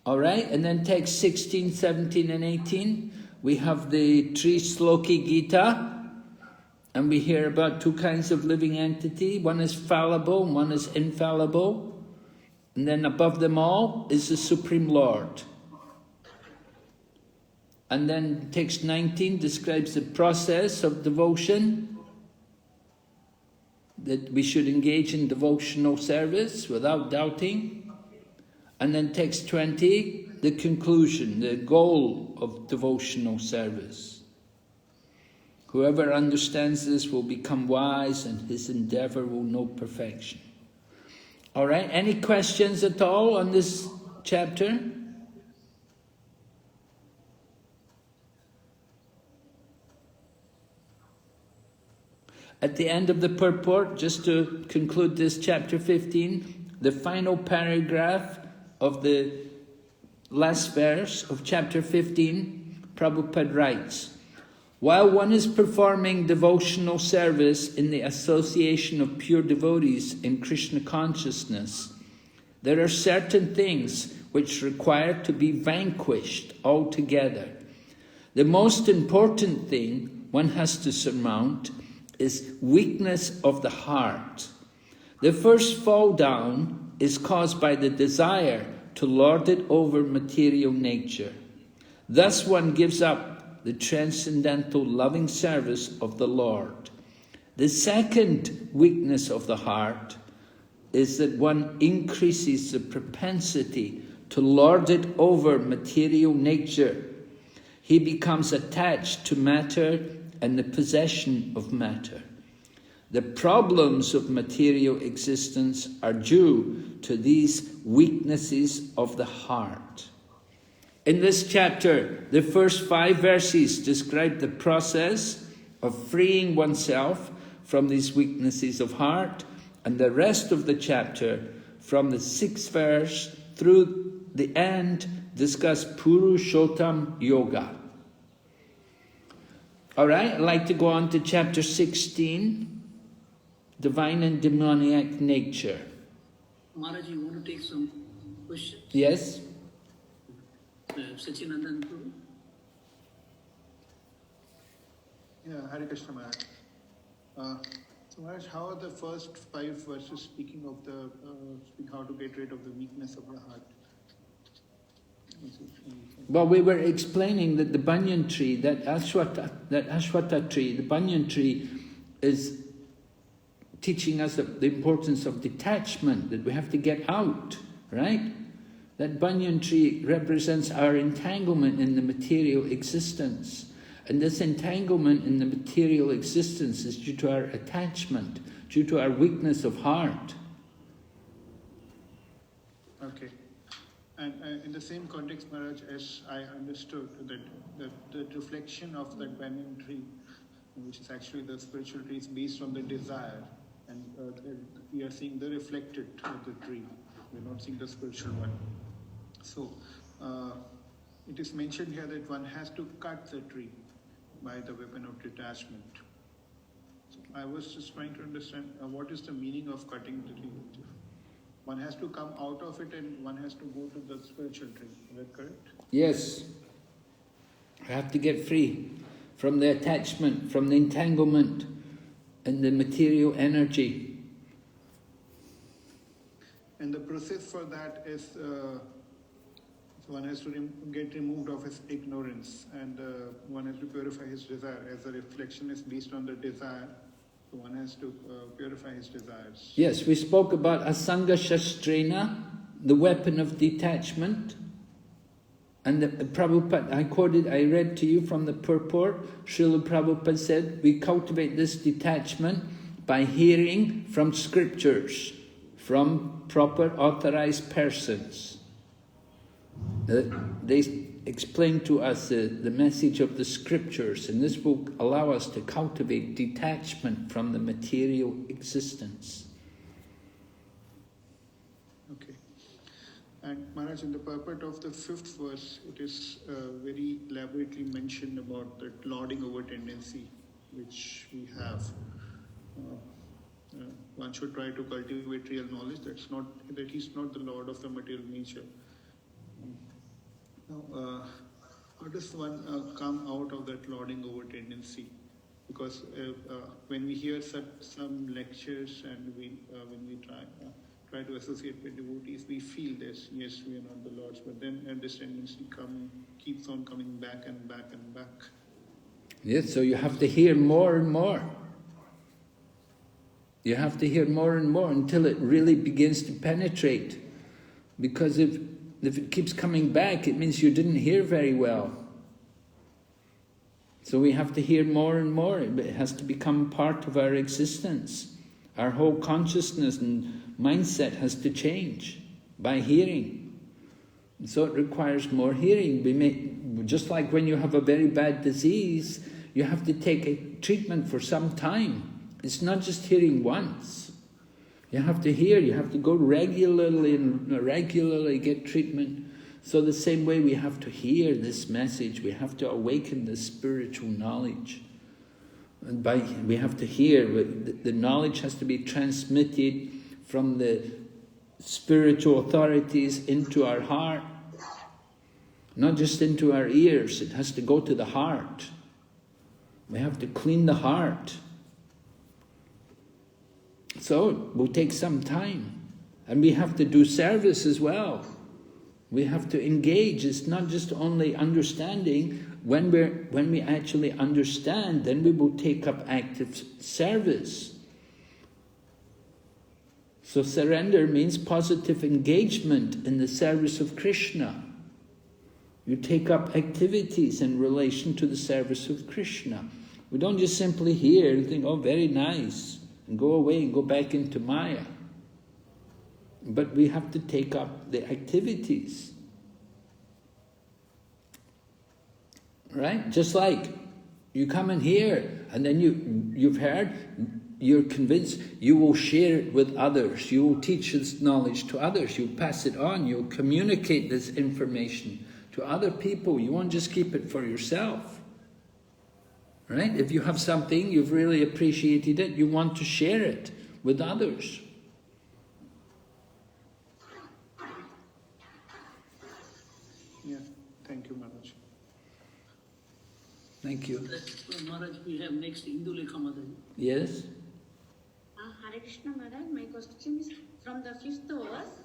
All right, and then text 16, 17, and 18, we have the Tri-Sloki Gita, and we hear about 2 kinds of living entity. One is fallible, and one is infallible. And then above them all is the Supreme Lord. And then text 19 describes the process of devotion, that we should engage in devotional service without doubting. And then text 20, the conclusion, the goal of devotional service. Whoever understands this will become wise, and his endeavor will know perfection. All right, any questions at all on this chapter? At the end of the purport, just to conclude this chapter 15, the final paragraph of the last verse of chapter 15, Prabhupada writes, while one is performing devotional service in the association of pure devotees in Krishna consciousness, there are certain things which require to be vanquished altogether. The most important thing one has to surmount is weakness of the heart. The first fall down is caused by the desire to lord it over material nature. Thus one gives up the transcendental loving service of the Lord. The second weakness of the heart is that one increases the propensity to lord it over material nature. he becomes attached to matter and the possession of matter. The problems of material existence are due to these weaknesses of the heart. In this chapter, the first 5 verses describe the process of freeing oneself from these weaknesses of heart, and the rest of the chapter, from the 6th verse through the end, discuss Purushottam Yoga. Alright, I'd like to go on to chapter 16, Divine and Demoniac Nature. Maharaj, you want to take some questions? Yes? Sachinandan Guru. Yeah, Hare Krishna Maharaj. So Maharaj, how are the first 5 verses speaking of the how to get rid of the weakness of the heart? Well, we were explaining that the banyan tree, that ashwata tree, the banyan tree is teaching us the importance of detachment, that we have to get out, right? That banyan tree represents our entanglement in the material existence. And this entanglement in the material existence is due to our attachment, due to our weakness of heart. Okay. And in the same context, Maharaj, as I understood, that the reflection of that banyan tree, which is actually the spiritual tree, is based on the desire. And we are seeing the reflected of the tree. We're not seeing the spiritual one. So, it is mentioned here that one has to cut the tree by the weapon of detachment. So I was just trying to understand what is the meaning of cutting the tree. One has to come out of it and one has to go to the spiritual tree. Is that correct? Yes. I have to get free from the attachment, from the entanglement and the material energy. And the process for that is one has to get removed of his ignorance, and one has to purify his desire. As the reflection is based on the desire, so one has to purify his desires. Yes, we spoke about Asanga Shastrena, the weapon of detachment. And the Prabhupada, I read to you from the purport, Srila Prabhupada said, we cultivate this detachment by hearing from scriptures, from proper authorized persons. They explain to us the message of the scriptures, and this will allow us to cultivate detachment from the material existence. Okay. And Maharaj, in the purport of the 5th verse, it is very elaborately mentioned about that lording over tendency which we have. One should try to cultivate real knowledge that he's not the lord of the material nature. Now, how does one come out of that lording over tendency? Because when we hear some lectures and when we try to associate with devotees, we feel this, yes, we are not the lords, but then this tendency keeps on coming back and back and back. Yes, so you have to hear more and more. You have to hear more and more until it really begins to penetrate. Because if it keeps coming back, it means you didn't hear very well. So we have to hear more and more. It has to become part of our existence. Our whole consciousness and mindset has to change by hearing. So it requires more hearing. Just like when you have a very bad disease, you have to take a treatment for some time. It's not just hearing once. You have to hear, you have to go regularly and regularly get treatment. So the same way we have to hear this message, we have to awaken the spiritual knowledge. And we have to hear, the knowledge has to be transmitted from the spiritual authorities into our heart. Not just into our ears, it has to go to the heart. We have to clean the heart. So it will take some time. And we have to do service as well. We have to engage. It's not just only understanding. When we actually understand, then we will take up active service. So surrender means positive engagement in the service of Krishna. You take up activities in relation to the service of Krishna. We don't just simply hear and think, oh, very nice, and go away and go back into Maya. But we have to take up the activities. Right? Just like you come in here and then you've heard, you're convinced, you will share it with others. You will teach this knowledge to others. You'll pass it on. You'll communicate this information to other people. You won't just keep it for yourself. Right? If you have something, you've really appreciated it, you want to share it with others. Yeah, thank you, Maharaj. Thank you. Maharaj, we have next Indulekha Mataji. Yes? Hare Krishna Maharaj, my question is from the 5th verse.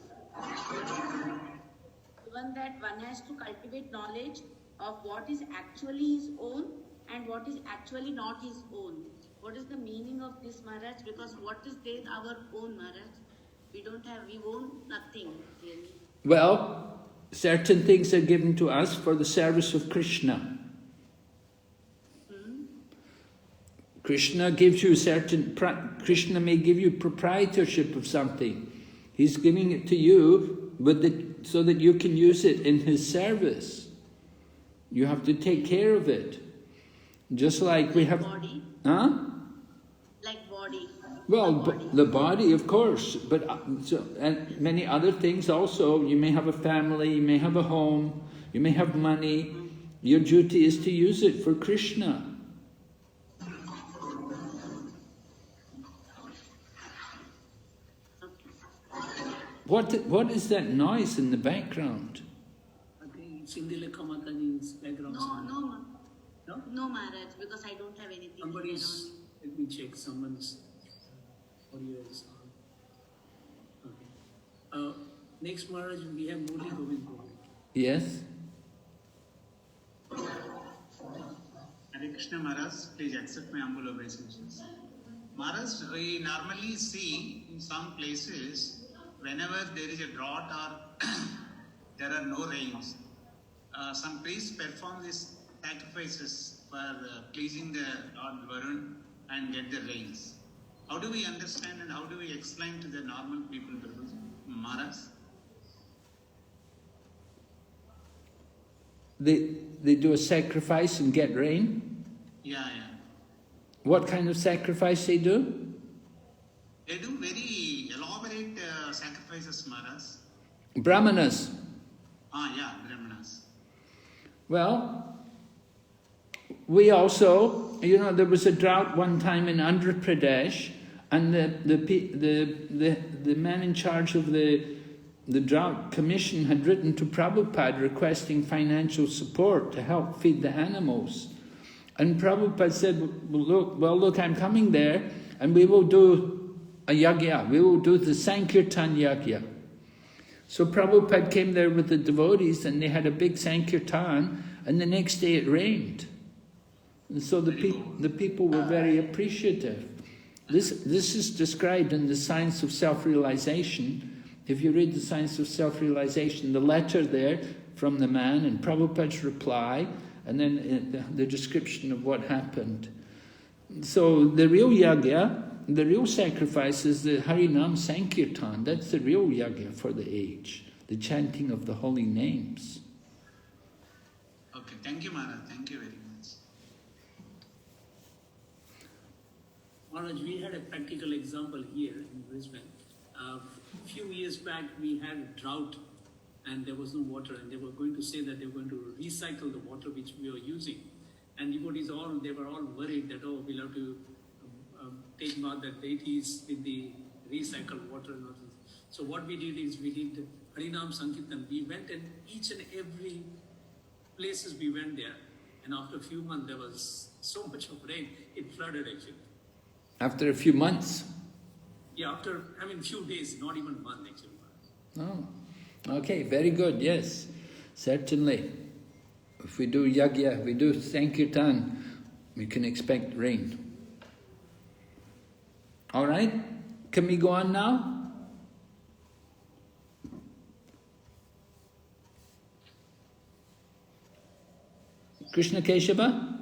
Given that one has to cultivate knowledge of what is actually his own and what is actually not his own. What is the meaning of this, Maharaj? Because what is there our own, Maharaj? We own nothing, really. Well, certain things are given to us for the service of Krishna. Krishna gives you Krishna may give you proprietorship of something. He's giving it to you so that you can use it in his service. You have to take care of it. Just like we have... Body? Huh? Like body. Well, body. The body, of course, but and many other things also. You may have a family, you may have a home, you may have money. Your duty is to use it for Krishna. What is that noise in the background? I think it's Indulekha Mataji's background. No, Maharaj, because I don't have anything. Somebody's, let me check, someone's audio is on. Okay. Next, Maharaj, we have Murli Govind. Yes? Hare Krishna Maharaj, please accept my humble obeisances. Maharaj, we normally see in some places, whenever there is a drought or there are no rains, some priests perform these sacrifices for pleasing the Lord Varun and get the rains. How do we understand and how do we explain to the normal people, Maharaj? They do a sacrifice and get rain? Yeah. What kind of sacrifice they do? They do very elaborate sacrifices, Maharaj. Brahmanas. Brahmanas. Well, we also, there was a drought one time in Andhra Pradesh, and the man in charge of the drought commission had written to Prabhupada requesting financial support to help feed the animals. And Prabhupada said, well, look, I'm coming there, and we will do a yagya. We will do the Sankirtan yagya. So Prabhupada came there with the devotees, and they had a big Sankirtan, and the next day it rained. And so the people were very appreciative. This is described in the Science of Self-Realization. If you read the Science of Self-Realization, the letter there from the man and Prabhupada's reply, and then the description of what happened. So the real yagya, the real sacrifice is the Harinam Sankirtan. That's the real yagya for the age, the chanting of the holy names. Okay, thank you, Maharaj. Thank you very much. Maharaj, we had a practical example here in Brisbane. A few years back, we had a drought and there was no water, and they were going to say that they were going to recycle the water which we were using. And devotees they were all worried that, we'll have to take bath the deities with the recycled water. So what we did is we did Harinam Sankirtan. We went in each and every places we went there. And after a few months, there was so much of rain, it flooded actually. After a few months? Yeah, few days, not even a month actually. Oh, okay, very good, yes, certainly. If we do yagya, we do Sankirtan, we can expect rain. All right, can we go on now? Krishna Keshava?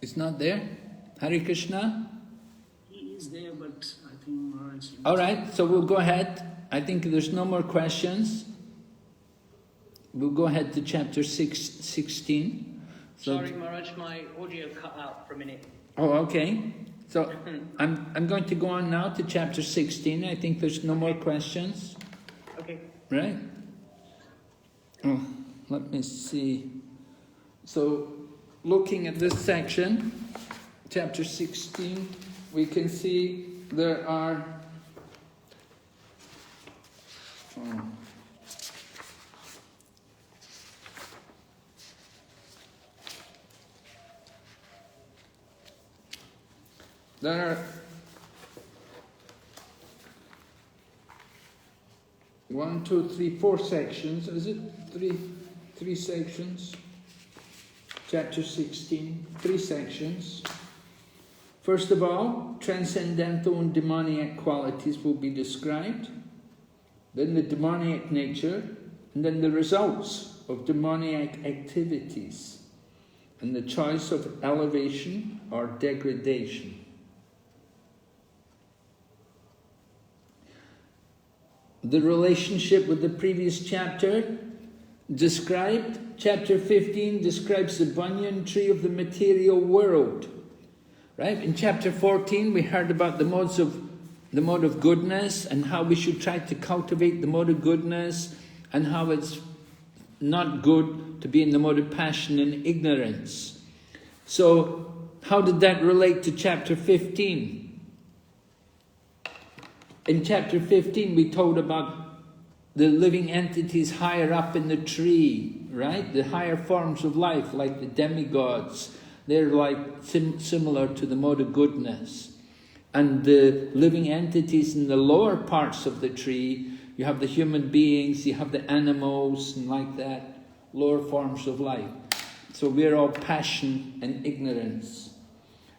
It's not there? Hare Krishna? He is there, but I think Maharaj... All right, so we'll go ahead. I think there's no more questions. We'll go ahead to chapter 16. So, sorry, Maharaj, my audio cut out for a minute. Oh, okay. So I'm going to go on now to chapter 16. I think there's no more questions. Okay. Right? Oh, let me see. So looking at this section, chapter 16, we can see there are there are 1, 2, 3, 4 sections. Is it three sections? Chapter 16, 3 sections. First of all, transcendental and demoniac qualities will be described. Then the demoniac nature, and then the results of demoniac activities, and the choice of elevation or degradation. The relationship with the previous chapter described. Chapter 15 describes the banyan tree of the material world. Right? In chapter 14 we heard about the mode of goodness and how we should try to cultivate the mode of goodness, and how it's not good to be in the mode of passion and ignorance. So how did that relate to chapter 15? In chapter 15 we told about the living entities higher up in the tree, right? The higher forms of life, like the demigods. They're like similar to the mode of goodness. And the living entities in the lower parts of the tree, you have the human beings, you have the animals, and like that, lower forms of life. So we're all passion and ignorance.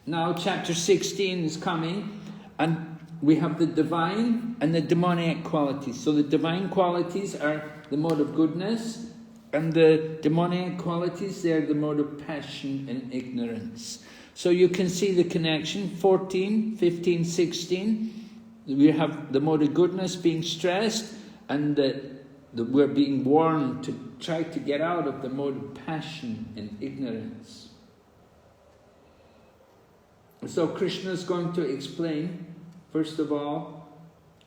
Now chapter 16 is coming, and we have the divine and the demoniac qualities. So the divine qualities are the mode of goodness, and the demoniac qualities, they are the mode of passion and ignorance. So you can see the connection. 14, 15, 16, we have the mode of goodness being stressed, and we're being warned to try to get out of the mode of passion and ignorance. So Krishna is going to explain, first of all,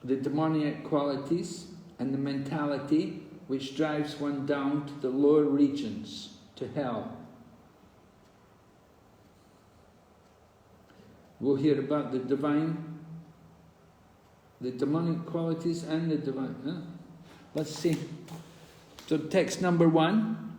the demoniac qualities and the mentality which drives one down to the lower regions, to hell. We'll hear about the divine, the demonic qualities and the divine. Let's see. So text number 1.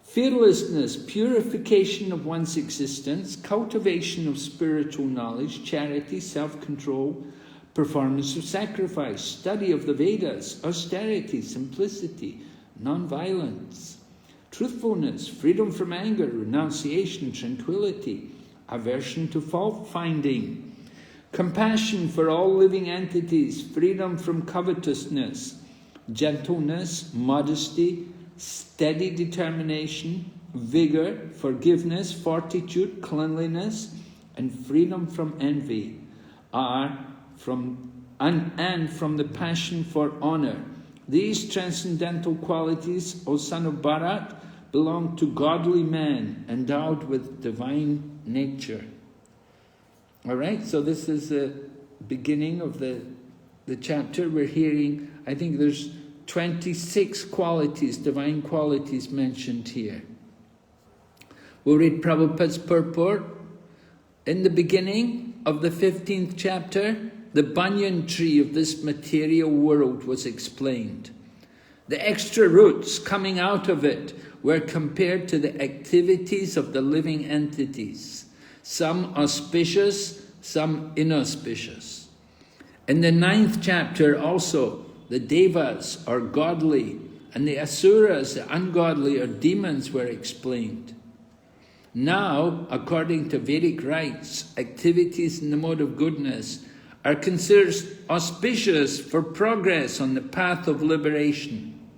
Fearlessness, purification of one's existence, cultivation of spiritual knowledge, charity, self-control, performance of sacrifice, study of the Vedas, austerity, simplicity, non-violence, truthfulness, freedom from anger, renunciation, tranquility, aversion to fault-finding, compassion for all living entities, freedom from covetousness, gentleness, modesty, steady determination, vigor, forgiveness, fortitude, cleanliness, and freedom from envy are from the passion for honor. These transcendental qualities, O son of Bharat, belong to godly men endowed with divine nature. All right, so this is the beginning of the chapter. We're hearing, I think there's 26 qualities, divine qualities mentioned here. We'll read Prabhupada's purport. In the beginning of the 15th chapter, the banyan tree of this material world was explained. The extra roots coming out of it were compared to the activities of the living entities, some auspicious, some inauspicious. In the 9th chapter also, the devas are godly, and the asuras, the ungodly, or demons, were explained. Now, according to Vedic rites, activities in the mode of goodness are considered auspicious for progress on the path of liberation.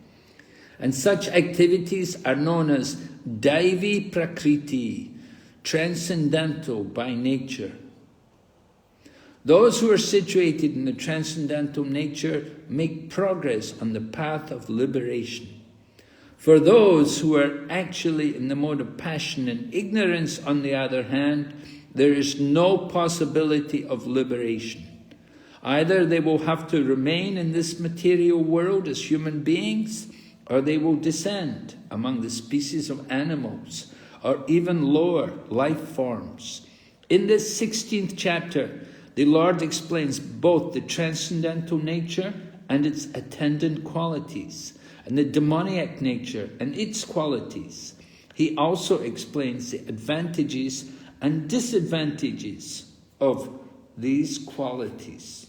And such activities are known as Daivi Prakriti, transcendental by nature. Those who are situated in the transcendental nature make progress on the path of liberation. For those who are actually in the mode of passion and ignorance, on the other hand, there is no possibility of liberation. Either they will have to remain in this material world as human beings, or they will descend among the species of animals, or even lower life forms. In this 16th chapter, the Lord explains both the transcendental nature and its attendant qualities, and the demoniac nature and its qualities. He also explains the advantages and disadvantages of these qualities.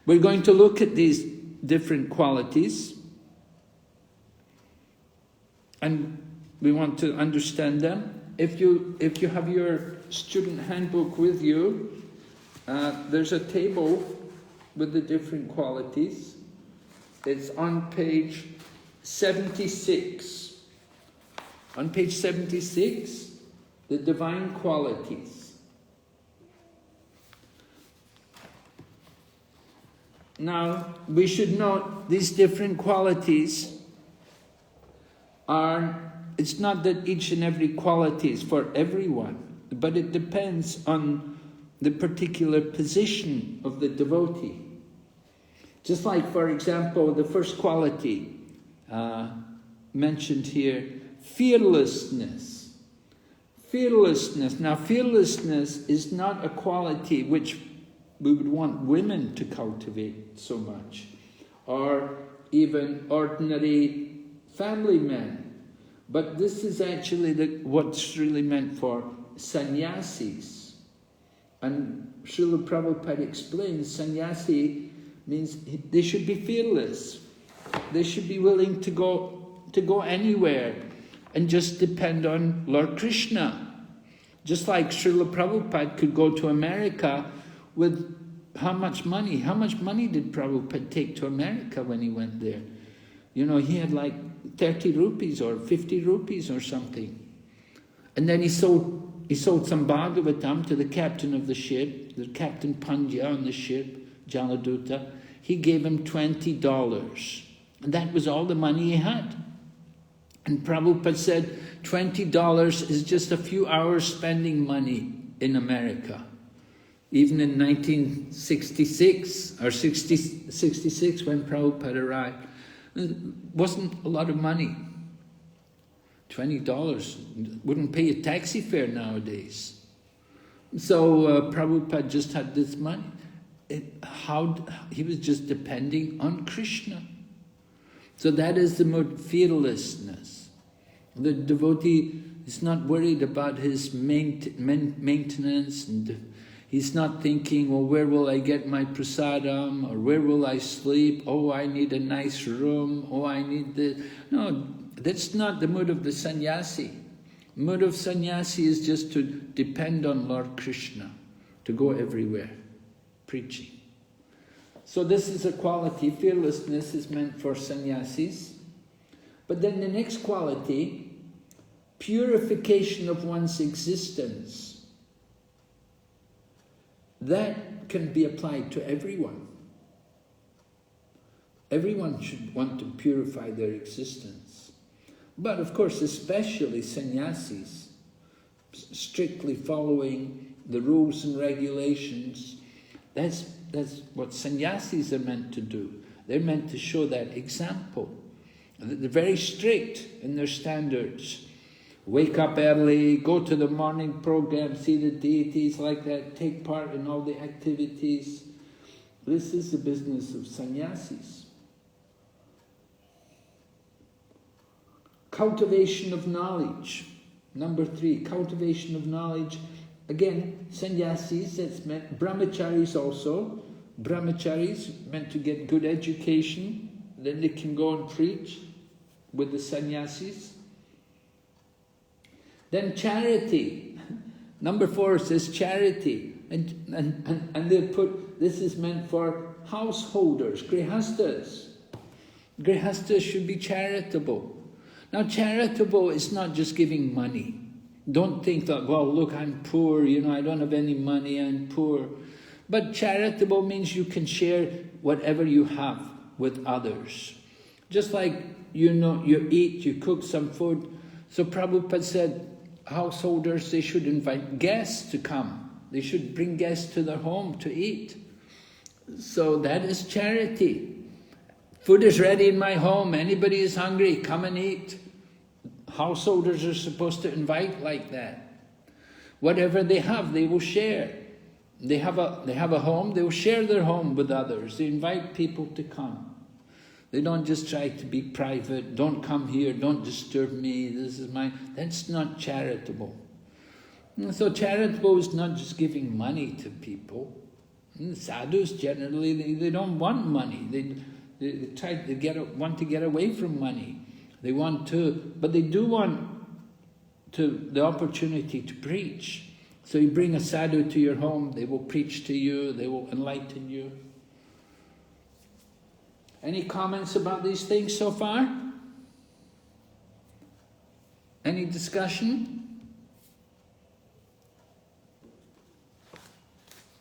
We're going to look at these different qualities, and we want to understand them. If you have your student handbook with you, there's a table with the different qualities. It's on page 76. On page 76, the divine qualities. Now, we should note these different qualities it's not that each and every quality is for everyone, but it depends on the particular position of the devotee. Just like, for example, the first quality mentioned here, fearlessness. Fearlessness. Now, fearlessness is not a quality which we would want women to cultivate so much, or even ordinary family men. But this is actually what's really meant for sannyasis. And Srila Prabhupada explains sannyasi means they should be fearless. They should be willing to go anywhere and just depend on Lord Krishna. Just like Srila Prabhupada could go to America with how much money? How much money did Prabhupada take to America when he went there? You know, he had like 30 rupees or 50 rupees or something. And then he sold some Bhagavatam to the captain of the ship, the Captain Pandya on the ship, Jaladuta. He gave him $20. And that was all the money he had. And Prabhupada said, $20 is just a few hours spending money in America. Even in 1966 or 66 when Prabhupada arrived, it wasn't a lot of money. $20 wouldn't pay a taxi fare nowadays. So Prabhupada just had this money. He was just depending on Krishna. So that is the mode fearlessness. The devotee is not worried about his maintenance, and he's not thinking, well, where will I get my prasadam, or where will I sleep? Oh, I need a nice room. Oh, I need this. No, that's not the mood of the sannyasi. The mood of sannyasi is just to depend on Lord Krishna, to go everywhere, preaching. So this is a quality. Fearlessness is meant for sannyasis. But then the next quality, purification of one's existence. That can be applied to everyone. Everyone should want to purify their existence. But of course, especially sannyasis, strictly following the rules and regulations. That's what sannyasis are meant to do. They're meant to show that example. They're very strict in their standards. Wake up early, go to the morning program, see the deities like that, take part in all the activities. This is the business of sannyasis. Cultivation of knowledge. Number 3, cultivation of knowledge. Again, sannyasis, that's meant, brahmacharis also. Brahmacharis meant to get good education, then they can go and preach with the sannyasis. Then charity. Number 4 says charity. And they put, this is meant for householders, grihastas. Grihastas should be charitable. Now, charitable is not just giving money. Don't think that, well, look, I'm poor, I don't have any money, I'm poor. But charitable means you can share whatever you have with others. Just like, you eat, you cook some food. So Prabhupada said, householders, they should invite guests to come. They should bring guests to their home to eat. So that is charity. Food is ready in my home. Anybody is hungry, come and eat. Householders are supposed to invite like that. Whatever they have, they will share. They have a home, they will share their home with others. They invite people to come. They don't just try to be private. Don't come here, don't disturb me, that's not charitable. And so charitable is not just giving money to people. And sadhus generally, they don't want money. They want to get away from money. They want to, but they do want the opportunity to preach. So you bring a sadhu to your home, they will preach to you, they will enlighten you. Any comments about these things so far? Any discussion?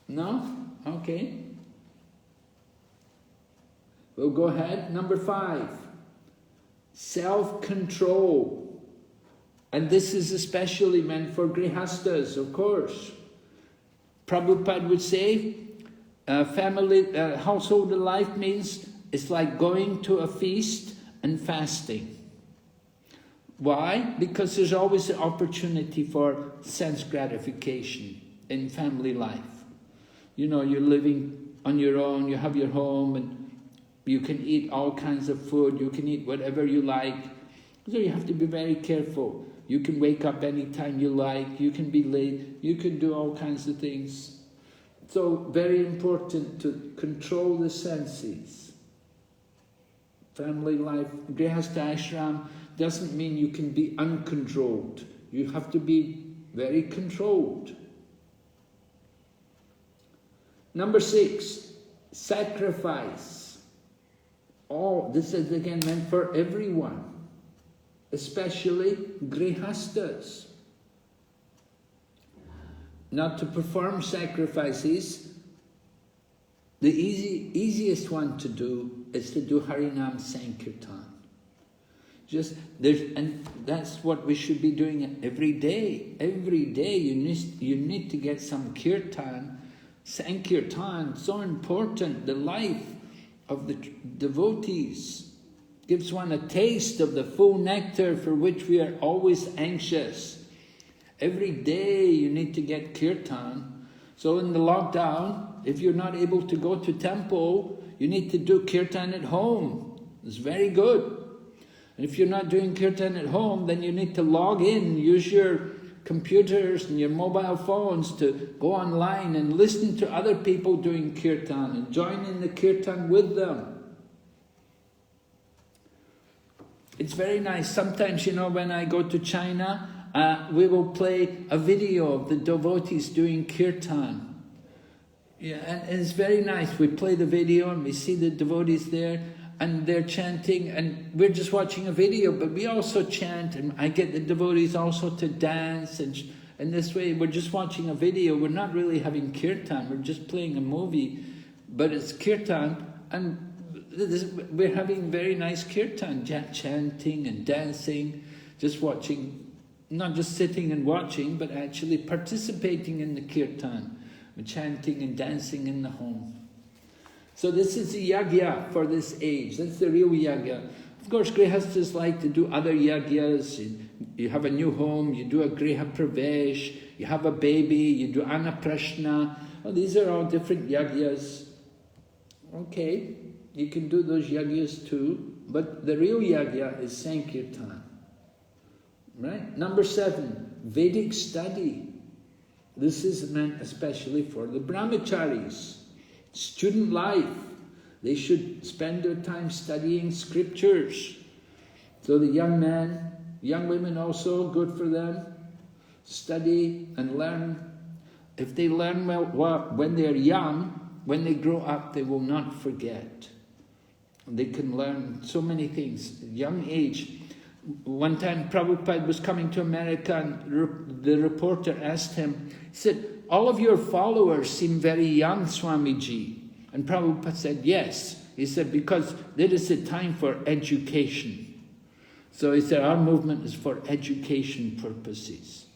No? Okay. We'll go ahead. Number 5. Self-control. And this is especially meant for grihastas, of course. Prabhupada would say, household life means it's like going to a feast and fasting. Why? Because there's always an opportunity for sense gratification in family life. You're living on your own, you have your home, and you can eat all kinds of food, you can eat whatever you like. So you have to be very careful. You can wake up anytime you like, you can be late, you can do all kinds of things. So very important to control the senses. Family life, Grihastha ashram doesn't mean you can be uncontrolled. You have to be very controlled. Number 6, sacrifice. This is again meant for everyone, especially grihastas. Now, to perform sacrifices, the easiest one to do is to do Harinam Sankirtan. And that's what we should be doing every day. Every day you need to get some kirtan, Sankirtan, so important. The life of the devotees gives one a taste of the full nectar for which we are always anxious. Every day you need to get kirtan. So in the lockdown, if you're not able to go to temple, you need to do kirtan at home. It's very good. And if you're not doing kirtan at home, then you need to log in, use your computers and your mobile phones to go online and listen to other people doing kirtan and join in the kirtan with them. It's very nice. Sometimes, when I go to China, we will play a video of the devotees doing kirtan. Yeah, and it's very nice. We play the video and we see the devotees there and they're chanting, and we're just watching a video, but we also chant, and I get the devotees also to dance, and this way we're just watching a video. We're not really having kirtan, we're just playing a movie, but it's kirtan, and we're having very nice kirtan, chanting and dancing, just watching, not just sitting and watching, but actually participating in the kirtan, chanting and dancing in the home. So this is the yagya for this age. That's the real yagya. Of course, grihastas like to do other yagyas. You have a new home, you do a griha pravesh, you have a baby, you do anaprashna. Well, these are all different yagyas. Okay, you can do those yagyas too, but the real yagya is Sankirtan. Right? Number 7, Vedic study. This is meant especially for the brahmacharis. Student life, they should spend their time studying scriptures. So the young men, young women also, good for them, study and learn. If they learn well when they're young, when they grow up, they will not forget. They can learn so many things. Young age. One time Prabhupada was coming to America and the reporter asked him, he said, all of your followers seem very young, Swamiji. And Prabhupada said, yes. He said, because there is a time for education. So he said, our movement is for education purposes.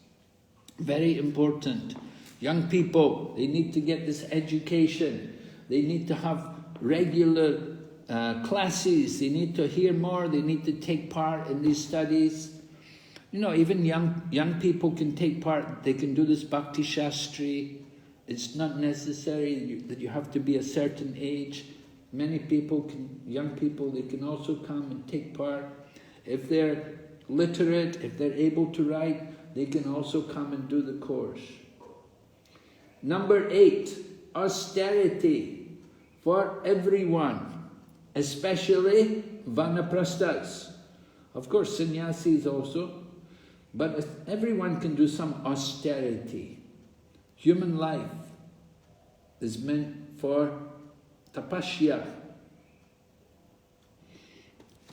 Very important. Young people, they need to get this education. They need to have regular classes. They need to hear more. They need to take part in these studies. You know, even young people can take part. They can do this Bhakti Sastri. It's not necessary that you have to be a certain age. Many people young people, they can also come and take part. If they're literate, if they're able to write, they can also come and do the course. Number 8, austerity for everyone, especially vanaprasthas. Of course, sannyasis also, but everyone can do some austerity. Human life is meant for tapasya.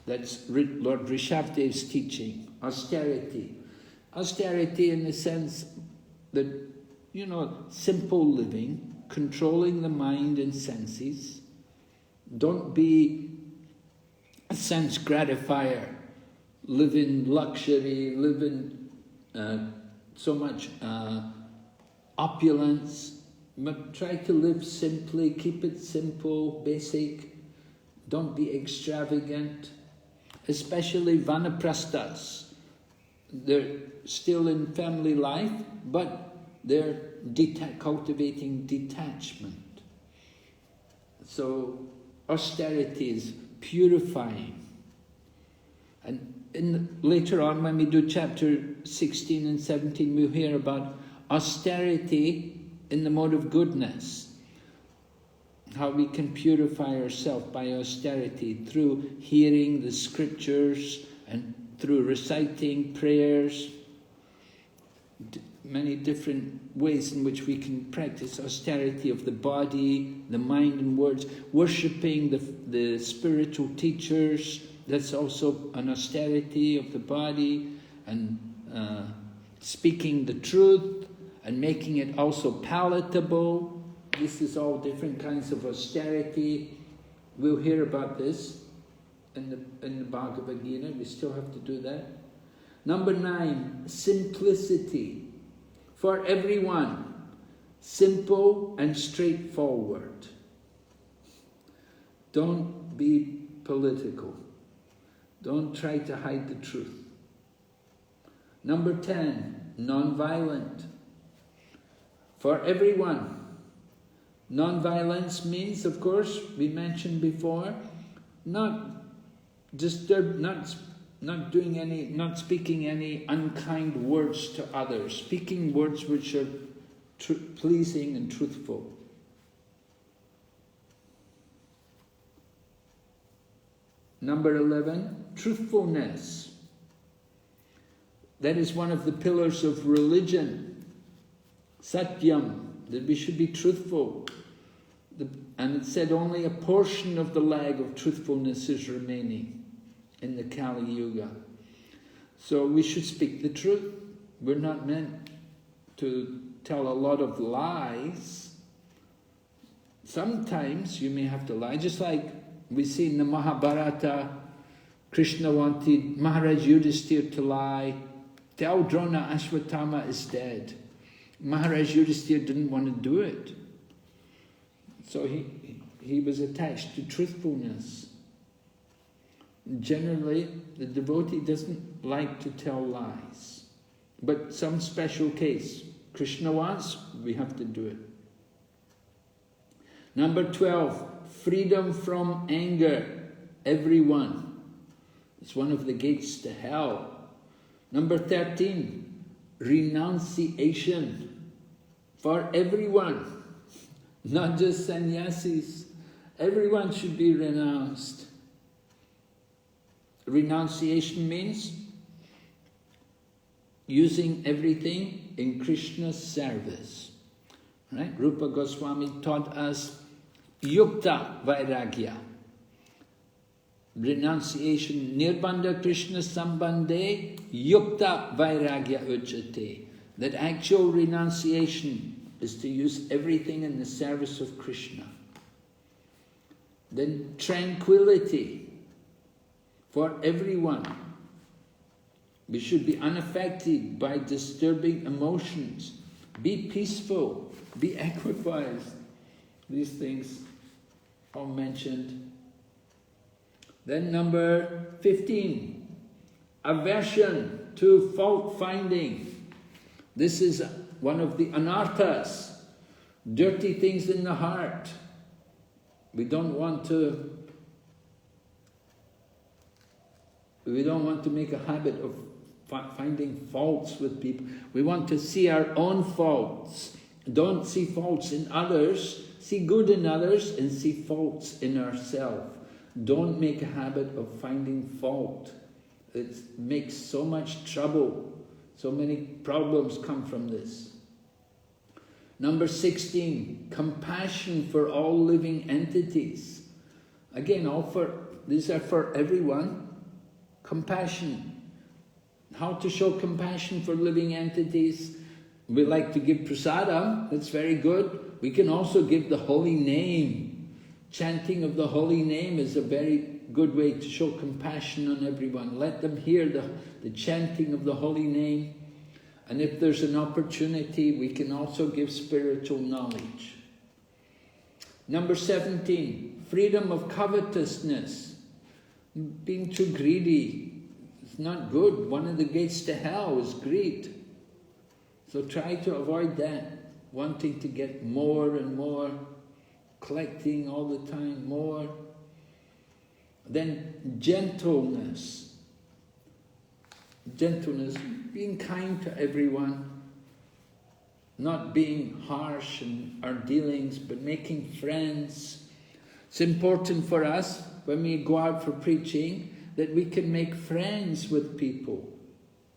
That's Lord Rishabhadev's teaching, austerity. Austerity in the sense that, you know, simple living, controlling the mind and senses. Don't be a sense gratifier, live in luxury, live in so much opulence, but try to live simply, keep it simple, basic. Don't be extravagant. Especially vanaprasthas. They're still in family life, but they're cultivating detachment. So austerity is purifying. And later on, when we do chapter 16 and 17, we'll hear about austerity in the mode of goodness. How we can purify ourselves by austerity through hearing the scriptures and through reciting prayers. Many different ways in which we can practice austerity of the body, the mind and words. Worshipping the spiritual teachers, that's also an austerity of the body. And speaking the truth and making it also palatable. This is all different kinds of austerity. We'll hear about this in the Bhagavad Gita. We still have to do that. Number 9, simplicity. For everyone, simple and straightforward. Don't be political. Don't try to hide the truth. Number 10, non-violent. For everyone. Non-violence means, of course, we mentioned before, not speaking any unkind words to others, speaking words which are pleasing and truthful. Number 11, truthfulness. That is one of the pillars of religion. Satyam, that we should be truthful. And it said only a portion of the lag of truthfulness is remaining in the Kali Yuga. So we should speak the truth. We're not meant to tell a lot of lies. Sometimes you may have to lie, just like we see in the Mahabharata, Krishna wanted Maharaj Yudhisthira to lie. Tell Drona Ashwatthama is dead. Maharaj Yudhisthira didn't want to do it. So he was attached to truthfulness. Generally, the devotee doesn't like to tell lies. But some special case, Krishna wants, we have to do it. Number 12, freedom from anger, everyone. It's one of the gates to hell. Number 13, renunciation for everyone. Not just sannyasis. Everyone should be renounced. Renunciation means using everything in Krishna's service. Right? Rupa Goswami taught us yukta vairagya. renunciation, nirbandha Krishna sambandhe yukta vairagya uchate. That actual renunciation is to use everything in the service of Krishna. Then tranquility for everyone. We should be unaffected by disturbing emotions. Be peaceful, be equipoised. These things are mentioned. Then number 15, aversion to fault finding. This is one of the anarthas, dirty things in the heart. We don't want to make a habit of finding faults with people. We want to see our own faults. Don't see faults in others. See good in others and see faults in ourselves. Don't make a habit of finding fault. It makes so much trouble. So many problems come from this. Number 16, compassion for all living entities. Again, these are for everyone. Compassion. How to show compassion for living entities? We like to give prasadam, that's very good. We can also give the holy name. Chanting of the holy name is a very good way to show compassion on everyone. Let them hear the chanting of the holy name. And if there's an opportunity, we can also give spiritual knowledge. Number 17, freedom of covetousness. Being too greedy is not good. One of the gates to hell is greed. So try to avoid that. Wanting to get more and more, collecting all the time more. Then gentleness. Gentleness, being kind to everyone, not being harsh in our dealings, but making friends. It's important for us, when we go out for preaching, that we can make friends with people.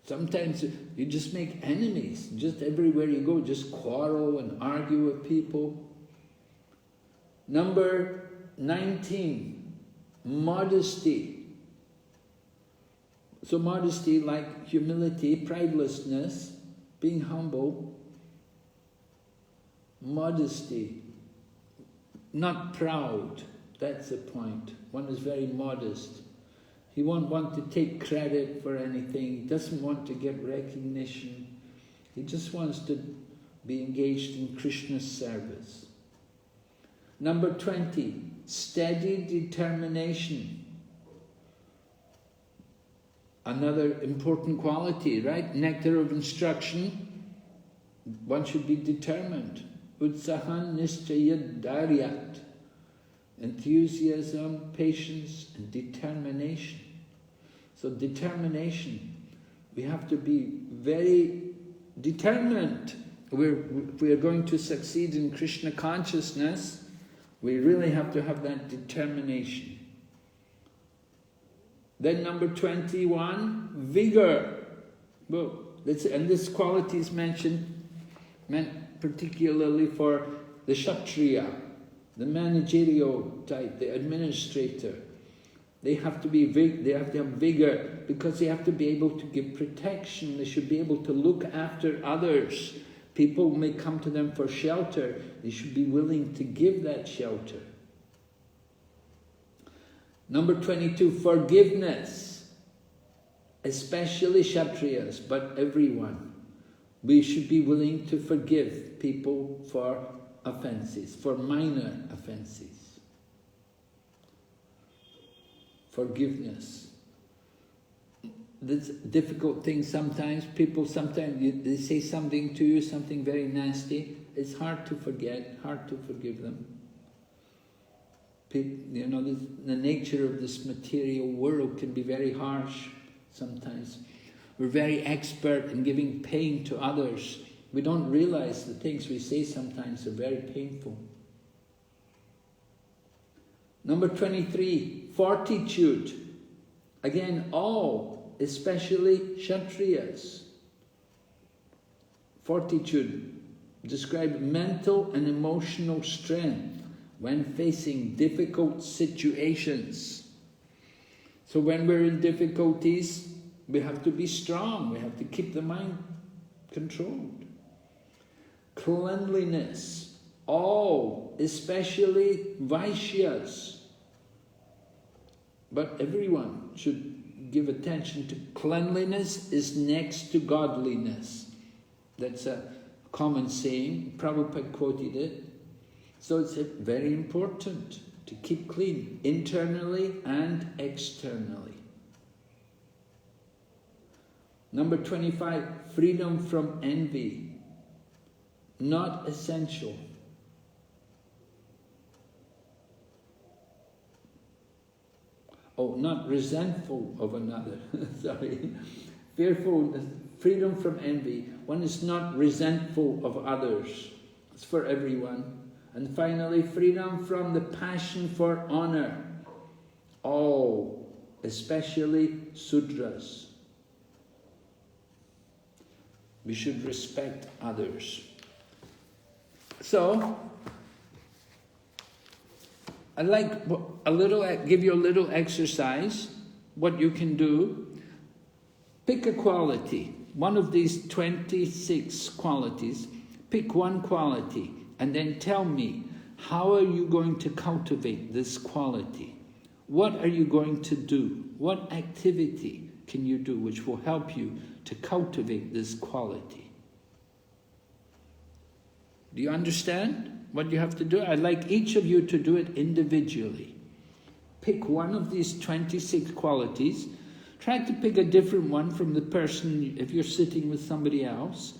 Sometimes you just make enemies. Just everywhere you go, just quarrel and argue with people. Number 19, modesty. So modesty, like humility, pridelessness, being humble. Modesty, not proud. That's the point. One is very modest. He won't want to take credit for anything. He doesn't want to get recognition. He just wants to be engaged in Krishna's service. Number 20, steady determination. Another important quality, right? Nectar of instruction. One should be determined. Utsahan nischaya daryat. Enthusiasm, patience, and determination. So determination, we have to be very determined. If we are going to succeed in Krishna consciousness, we really have to have that determination. Then number 21, vigor. Well, and this quality is meant particularly for the Kshatriya, the managerial type, the administrator. They have to have vigor because they have to be able to give protection. They should be able to look after others. People may come to them for shelter. They should be willing to give that shelter. Number 22, forgiveness. Especially Kshatriyas, but everyone. We should be willing to forgive people for offenses, for minor offenses. Forgiveness. This difficult thing sometimes. People they say something to you, something very nasty. It's hard to forget, hard to forgive them. You know, the nature of this material world can be very harsh sometimes. We're very expert in giving pain to others. We don't realize the things we say sometimes are very painful. Number 23, fortitude. Again, all, especially Kshatriyas. Fortitude describes mental and emotional strength when facing difficult situations. So when we're in difficulties, we have to be strong. We have to keep the mind controlled. Cleanliness. All, especially Vaishyas. But everyone should give attention to cleanliness is next to godliness. That's a common saying. Prabhupada quoted it. So it's very important to keep clean, internally and externally. Number 25, freedom from envy. Not essential. Oh, not resentful of another. Sorry. Fearful, freedom from envy. One is not resentful of others. It's for everyone. And finally, freedom from the passion for honor. All, especially Sudras. We should respect others. So, I'd like give you a little exercise, what you can do. Pick a quality, one of these 26 qualities, pick one quality, and then tell me, how are you going to cultivate this quality? What are you going to do? What activity can you do which will help you to cultivate this quality? Do you understand what you have to do? I'd like each of you to do it individually. Pick one of these 26 qualities. Try to pick a different one from the person, if you're sitting with somebody else.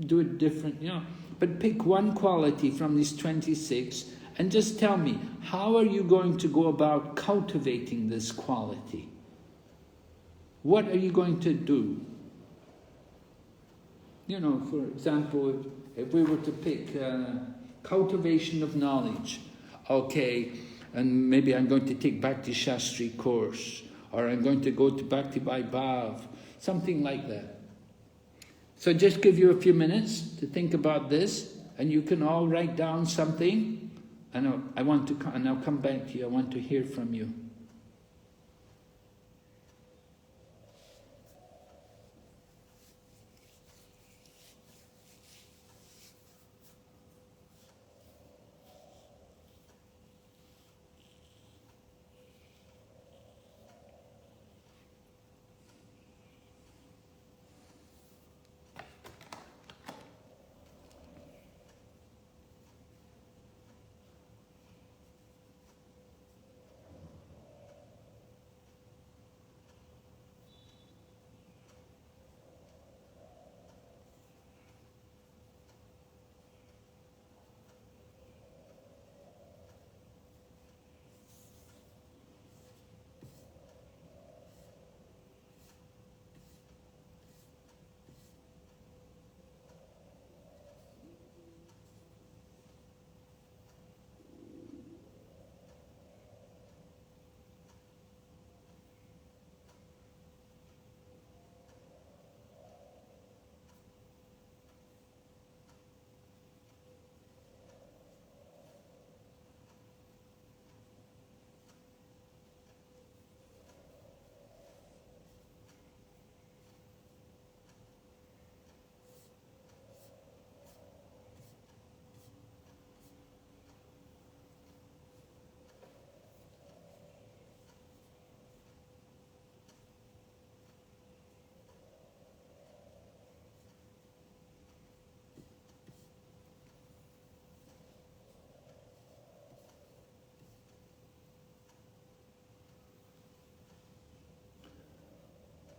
Do it different, But pick one quality from these 26 and just tell me, how are you going to go about cultivating this quality? What are you going to do? For example, if we were to pick cultivation of knowledge, okay, and maybe I'm going to take Bhakti Sastri course, or I'm going to go to Bhakti Vaibhav, something like that. So just give you a few minutes to think about this, and you can all write down something, and I'll come back to you. I want to hear from you.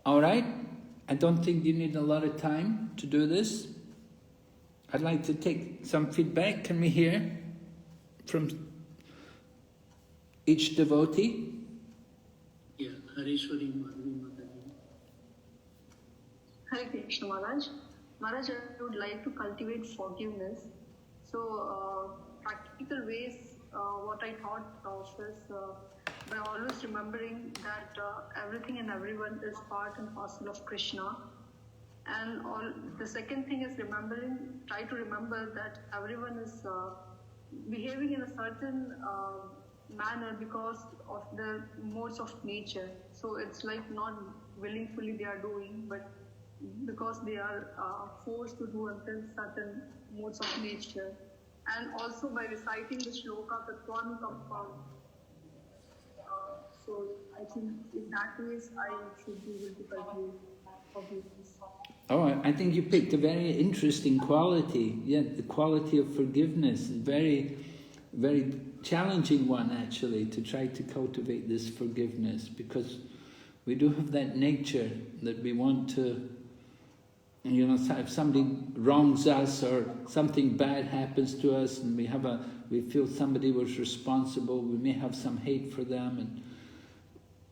All right? I don't think you need a lot of time to do this. I'd like to take some feedback. Can we hear from each devotee? Yeah, Harishwari Madhavi Mataji. Hare Krishna Maharaj. Maharaj, I would like to cultivate forgiveness. So, practical ways, what I thought of is by always remembering that everything and everyone is part and parcel of Krishna. And the second thing is try to remember that everyone is behaving in a certain manner because of the modes of nature. So it's like not willingly they are doing, but because they are forced to do until certain modes of nature. And also by reciting the shloka Tattvam Kampam. So I think in that case I should be able to cultivate forgiveness. Oh, I think you picked a very interesting quality. Yeah, the quality of forgiveness. Very, very challenging one actually, to try to cultivate this forgiveness, because we do have that nature that we want to, you know, if somebody wrongs us or something bad happens to us and we feel somebody was responsible, we may have some hate for them,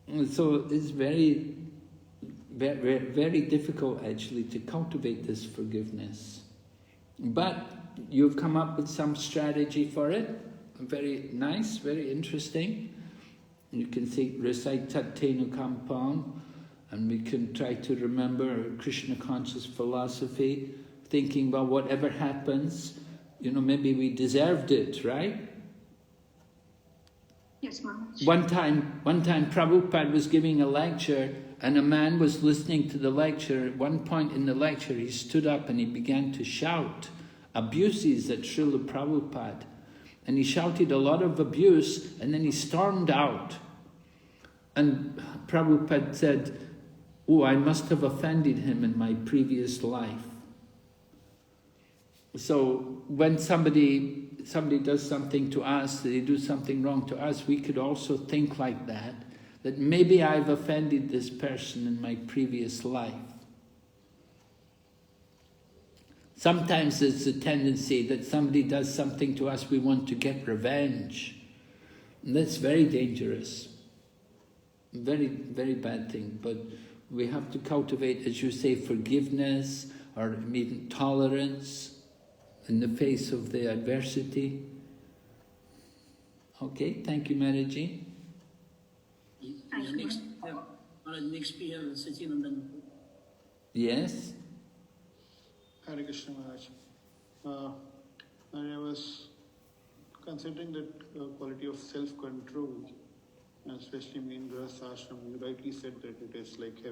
and so it's very, very, very difficult actually to cultivate this forgiveness. But you've come up with some strategy for it. Very nice, very interesting. You can recite Tattenu Kampang, and we can try to remember Krishna conscious philosophy, thinking about whatever happens, you know, maybe we deserved it, right? Yes, Maharaj. One time Prabhupada was giving a lecture, and a man was listening to the lecture. At one point in the lecture, he stood up and he began to shout abuses at Srila Prabhupada. And he shouted a lot of abuse, and then he stormed out. And Prabhupada said, "Oh, I must have offended him in my previous life." So when somebody does something to us, they do something wrong to us, we could also think like that maybe I've offended this person in my previous life. Sometimes it's a tendency that somebody does something to us, we want to get revenge. And that's very dangerous. Very, very bad thing. But we have to cultivate, as you say, forgiveness or even tolerance in the face of the adversity. Okay, thank you, Maharaji. Next we have Sachinandan. Yes? Hare Krishna Maharaj. I was considering that quality of self-control, especially in Grahastha ashram. You rightly said that it is like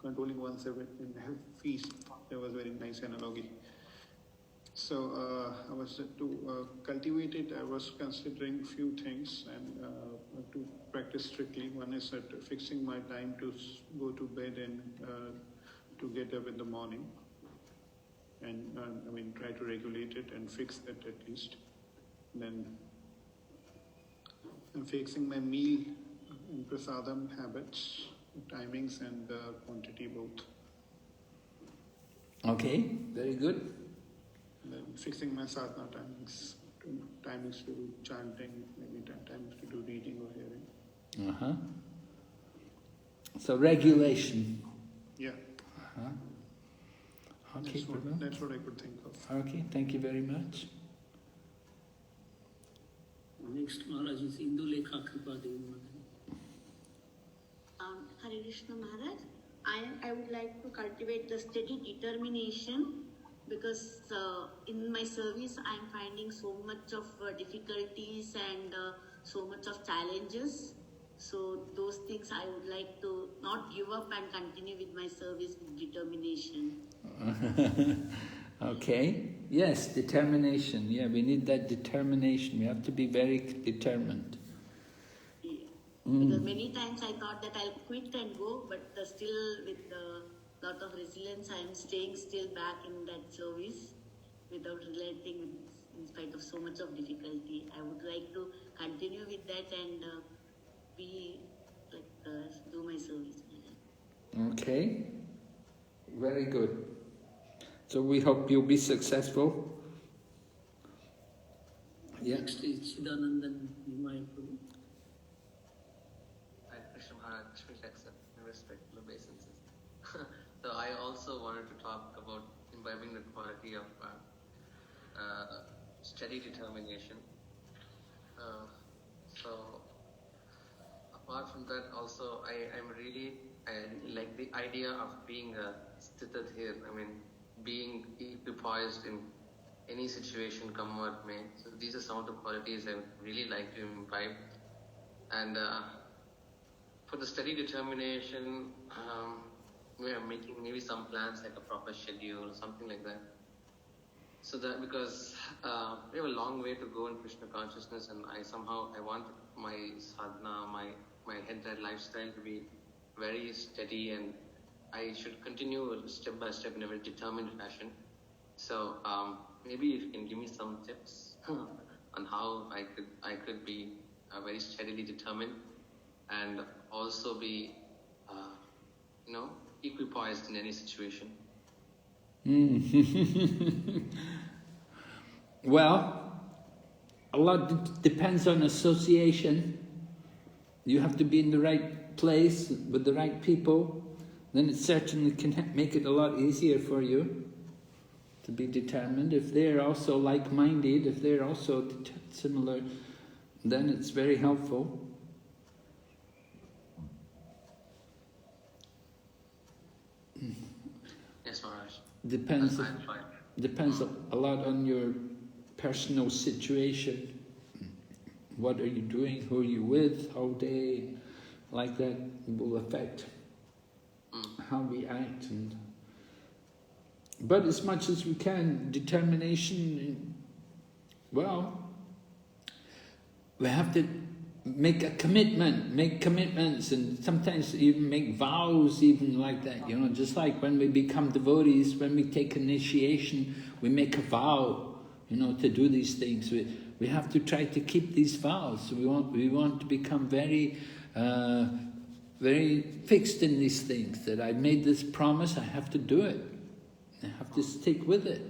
controlling oneself in a feast. That was a very nice analogy. So I was to cultivate it. I was considering a few things and to practice strictly. One is that fixing my time to go to bed and to get up in the morning, and try to regulate it and fix that at least. Then I'm fixing my meal and prasadam habits, timings and quantity both. Okay, very good. And then fixing my sadhana timings to do chanting, maybe timings to do reading or hearing. Uh-huh. So regulation. Yeah. Uh-huh. Okay, that's what I could think of. Okay, thank you very much. Next Maharaj is Indulekha Kripadevi. Hare Krishna Maharaj, I would like to cultivate the steady determination, because in my service I am finding so much of difficulties and so much of challenges. So those things I would like to not give up and continue with my service with determination. Okay, yes, determination. Yeah, we need that determination. We have to be very determined. Yeah. Because many times I thought that I'll quit and go, but still with a lot of resilience I am staying still back in that service without relenting in spite of so much of difficulty. I would like to continue with that and do my service. Okay, very good. So we hope you'll be successful. Yeah. Next is Chidanandan Nimai Prabhu. Hare Krishna Maharaj, please accept and respect the obeisances. So I also wanted to talk about imbibing the quality of steady determination. So apart from that, also I like the idea of being a stithit here. Being equipoised in any situation come what may. So these are some of the qualities I would really like to imbibe. And for the steady determination, we are making maybe some plans like a proper schedule or something like that. So that because we have a long way to go in Krishna consciousness, and I want my sadhana, my entire lifestyle to be very steady, and I should continue step by step in a very determined fashion. So maybe if you can give me some tips on how I could be very steadily determined and also be equipoised in any situation. Well, a lot depends on association. You have to be in the right place with the right people. Then it certainly can make it a lot easier for you to be determined. If they're also like-minded, if they're also similar, then it's very helpful. Yes, Maharaj. Depends a lot on your personal situation. What are you doing? Who are you with? How day? Like that will affect how we act. But as much as we can, determination, well, we have to make commitments, and sometimes even make vows, even like that, just like when we become devotees, when we take initiation, we make a vow, to do these things. We have to try to keep these vows. We want to become very, very fixed in these things, that I made this promise, I have to do it. I have to stick with it.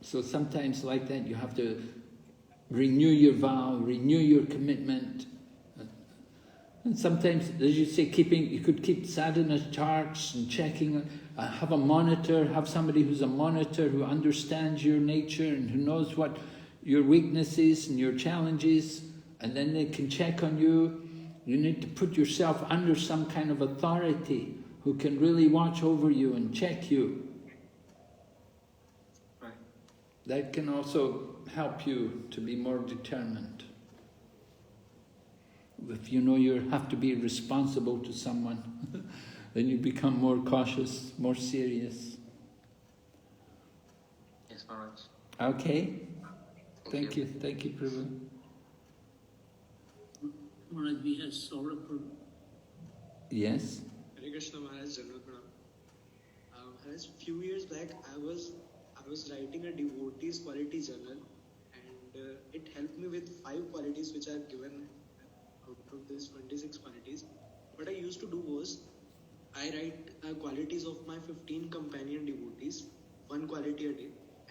So sometimes like that, you have to renew your vow, renew your commitment. And sometimes, as you say, you could keep sadhana charts and checking, have a monitor, have somebody who's a monitor who understands your nature and who knows what your weaknesses and your challenges, and then they can check on you. You need to put yourself under some kind of authority who can really watch over you and check you. Right. That can also help you to be more determined. If you know you have to be responsible to someone, then you become more cautious, more serious. Yes, Maharaj. Okay. Thank you, Prabhu. Maharaj, we have Saurabh Prabhu. Yes. Hare Krishna Maharaj, General Pranam. Maharaj, few years back, I was writing a devotee's quality journal, and it helped me with 5 qualities which I have given out of these 26 qualities. What I used to do was, I write qualities of my 15 companion devotees, 1 quality a day,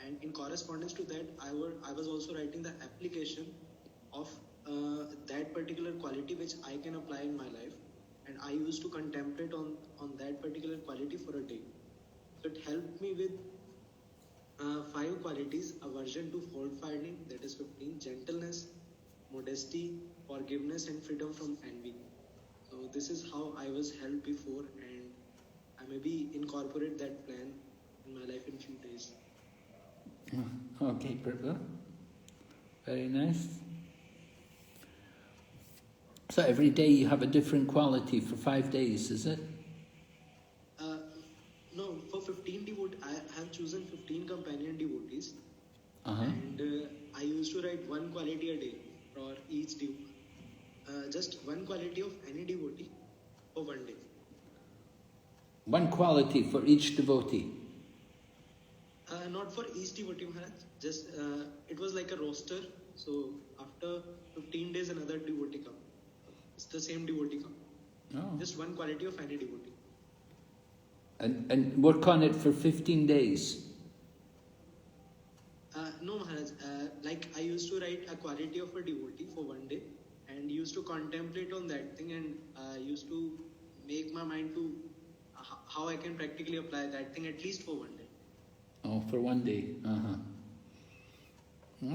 and in correspondence to that, I was also writing the application of that particular quality which I can apply in my life, and I used to contemplate on that particular quality for a day. So it helped me with 5 qualities: aversion to fault finding, that is 15, gentleness, modesty, forgiveness, and freedom from envy. So this is how I was helped before, and I maybe incorporate that plan in my life in few days. Okay, Prabhu. Very nice. So every day you have a different quality for 5 days, is it? No, for 15 devotees, I have chosen 15 companion devotees, Uh-huh. and I used to write 1 quality a day for each devotee. Just 1 quality of any devotee for 1 day. 1 quality for each devotee. Not for each devotee, Maharaj. Just it was like a roster. So after 15 days, another devotee come. It's the same devotee come. Oh. Just 1 quality of any devotee. And work on it for 15 days. No, Maharaj. Like I used to write a quality of a devotee for 1 day, and used to contemplate on that thing, and used to make my mind to how I can practically apply that thing at least for 1 day. Oh, for 1 day. Uh-huh.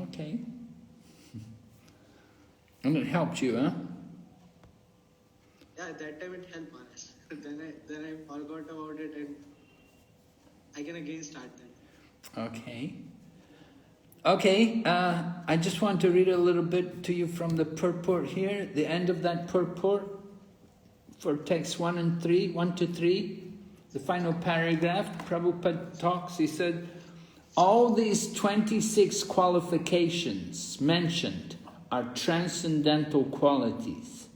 Okay. And it helped you, huh? Yeah, at that time it helped, Maharaj. then I forgot about it, and I can again start that. Okay. Okay, I just want to read a little bit to you from the purport here, the end of that purport for text 1 to 3, the final paragraph. Prabhupada talks, he said, all these 26 qualifications mentioned are transcendental qualities.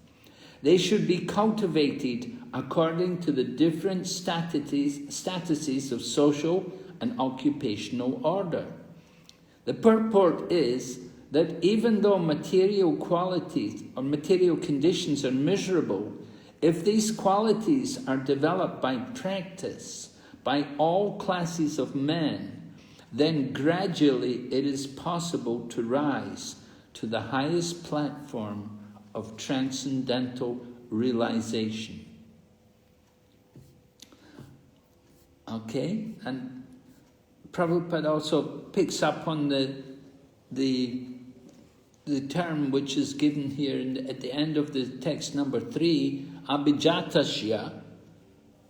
They should be cultivated according to the different statuses of social and occupational order. The purport is that even though material qualities or material conditions are miserable, if these qualities are developed by practice by all classes of men, then gradually it is possible to rise to the highest platform of transcendental realization. Okay, and Prabhupada also picks up on the term which is given here at the end of the text number 3, abhijatasya,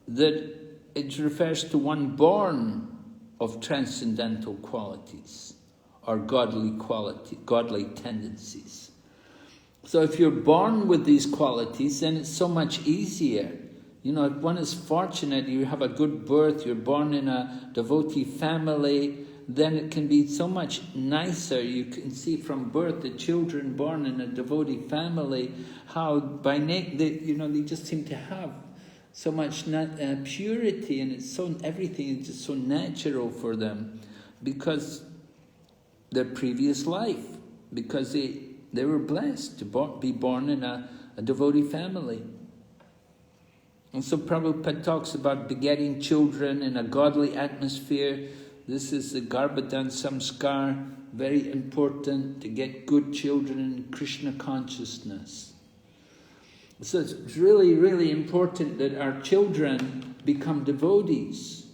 that it refers to one born of transcendental qualities or godly tendencies. So if you're born with these qualities, then it's so much easier. You know, if one is fortunate, you have a good birth, you're born in a devotee family, then it can be so much nicer. You can see from birth the children born in a devotee family, how by they just seem to have so much purity, and it's so everything is just so natural for them because their previous life, because they were blessed to be born in a devotee family. And so Prabhupada talks about begetting children in a godly atmosphere. This is the Garbhadan Samskar, very important to get good children in Krishna consciousness. So it's really, really important that our children become devotees.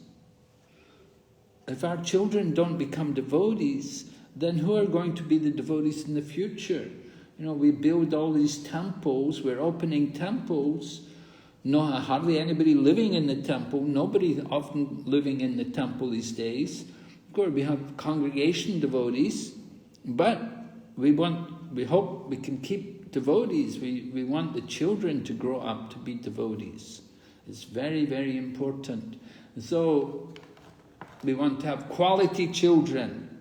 If our children don't become devotees, then who are going to be the devotees in the future? You know, we build all these temples, we're opening temples. No, hardly anybody living in the temple. Nobody often living in the temple these days. Of course, we have congregation devotees, but we hope we can keep devotees. We want the children to grow up to be devotees. It's very, very important. So we want to have quality children.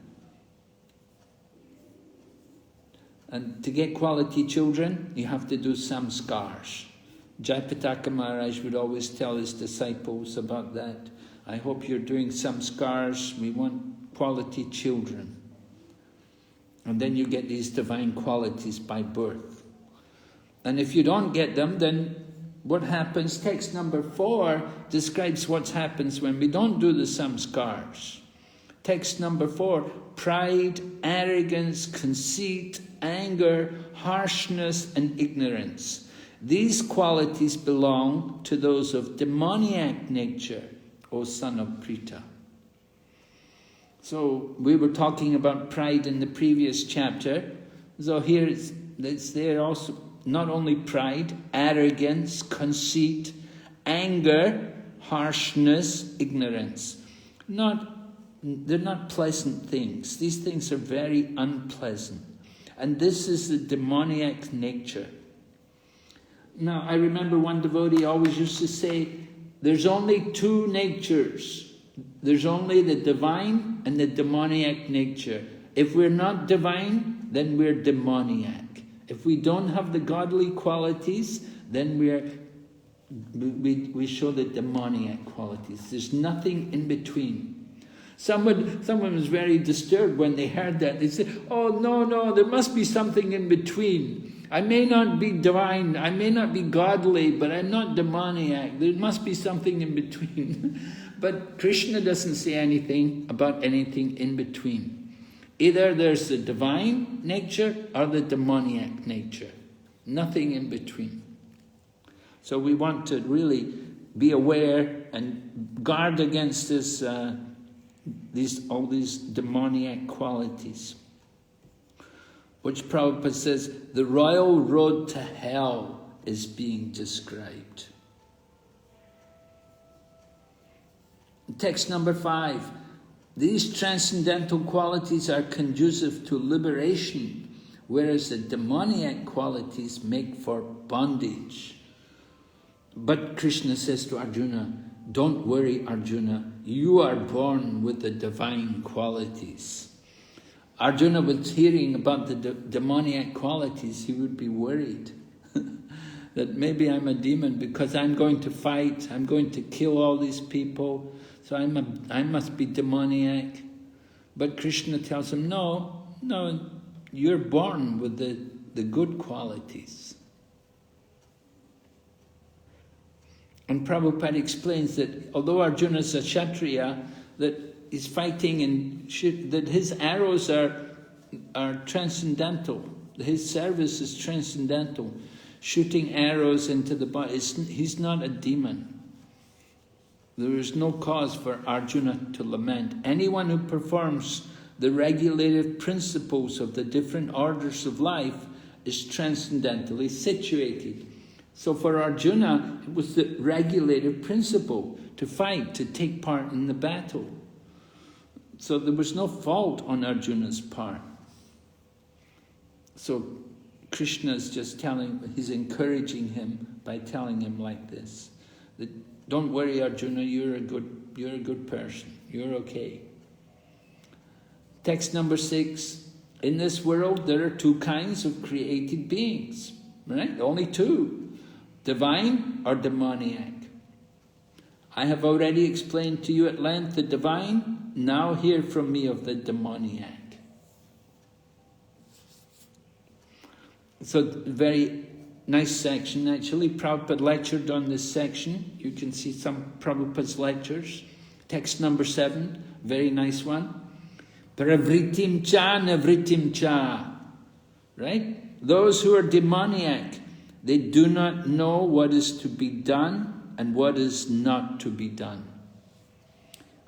And to get quality children, you have to do samskars. Jayapataka Maharaj would always tell his disciples about that. I hope you're doing samskars. We want quality children. And then you get these divine qualities by birth. And if you don't get them, then what happens? Text number 4 describes what happens when we don't do the samskars. Text number 4, pride, arrogance, conceit, anger, harshness, and ignorance. These qualities belong to those of demoniac nature, O son of Pritha. So we were talking about pride in the previous chapter. So here it's there also, not only pride, arrogance, conceit, anger, harshness, ignorance. They're not pleasant things. These things are very unpleasant. And this is the demoniac nature. Now, I remember one devotee always used to say, there's only 2 natures. There's only the divine and the demoniac nature. If we're not divine, then we're demoniac. If we don't have the godly qualities, then we show the demoniac qualities. There's nothing in between. Someone was very disturbed when they heard that. They said, oh, no, there must be something in between. I may not be divine, I may not be godly, but I'm not demoniac. There must be something in between. But Krishna doesn't say anything about anything in between. Either there's the divine nature or the demoniac nature. Nothing in between. So we want to really be aware and guard against this, all these demoniac qualities. Which Prabhupada says, the royal road to hell is being described. Text number 5. These transcendental qualities are conducive to liberation, whereas the demoniac qualities make for bondage. But Krishna says to Arjuna, don't worry, Arjuna, you are born with the divine qualities. Arjuna was hearing about the demoniac qualities, he would be worried that maybe I'm a demon because I'm going to fight, I'm going to kill all these people, so I must be demoniac. But Krishna tells him, no, you're born with the good qualities. And Prabhupada explains that although Arjuna is a Kshatriya, that he's fighting and that his arrows are transcendental. His service is transcendental. Shooting arrows into the body. He's not a demon. There is no cause for Arjuna to lament. Anyone who performs the regulative principles of the different orders of life is transcendentally situated. So for Arjuna, it was the regulative principle to fight, to take part in the battle. So there was no fault on Arjuna's part. So Krishna is just he's encouraging him by telling him like this, that don't worry, Arjuna, you're a good person, you're okay. Text number 6, in this world there are 2 kinds of created beings, right? Only 2. Divine or demoniac. I have already explained to you at length the divine, now hear from me of the demoniac. So, very nice section actually. Prabhupada lectured on this section. You can see some Prabhupada's lectures. Text number 7, very nice one. Pravritim cha navritim cha. Right? Those who are demoniac, they do not know what is to be done and what is not to be done.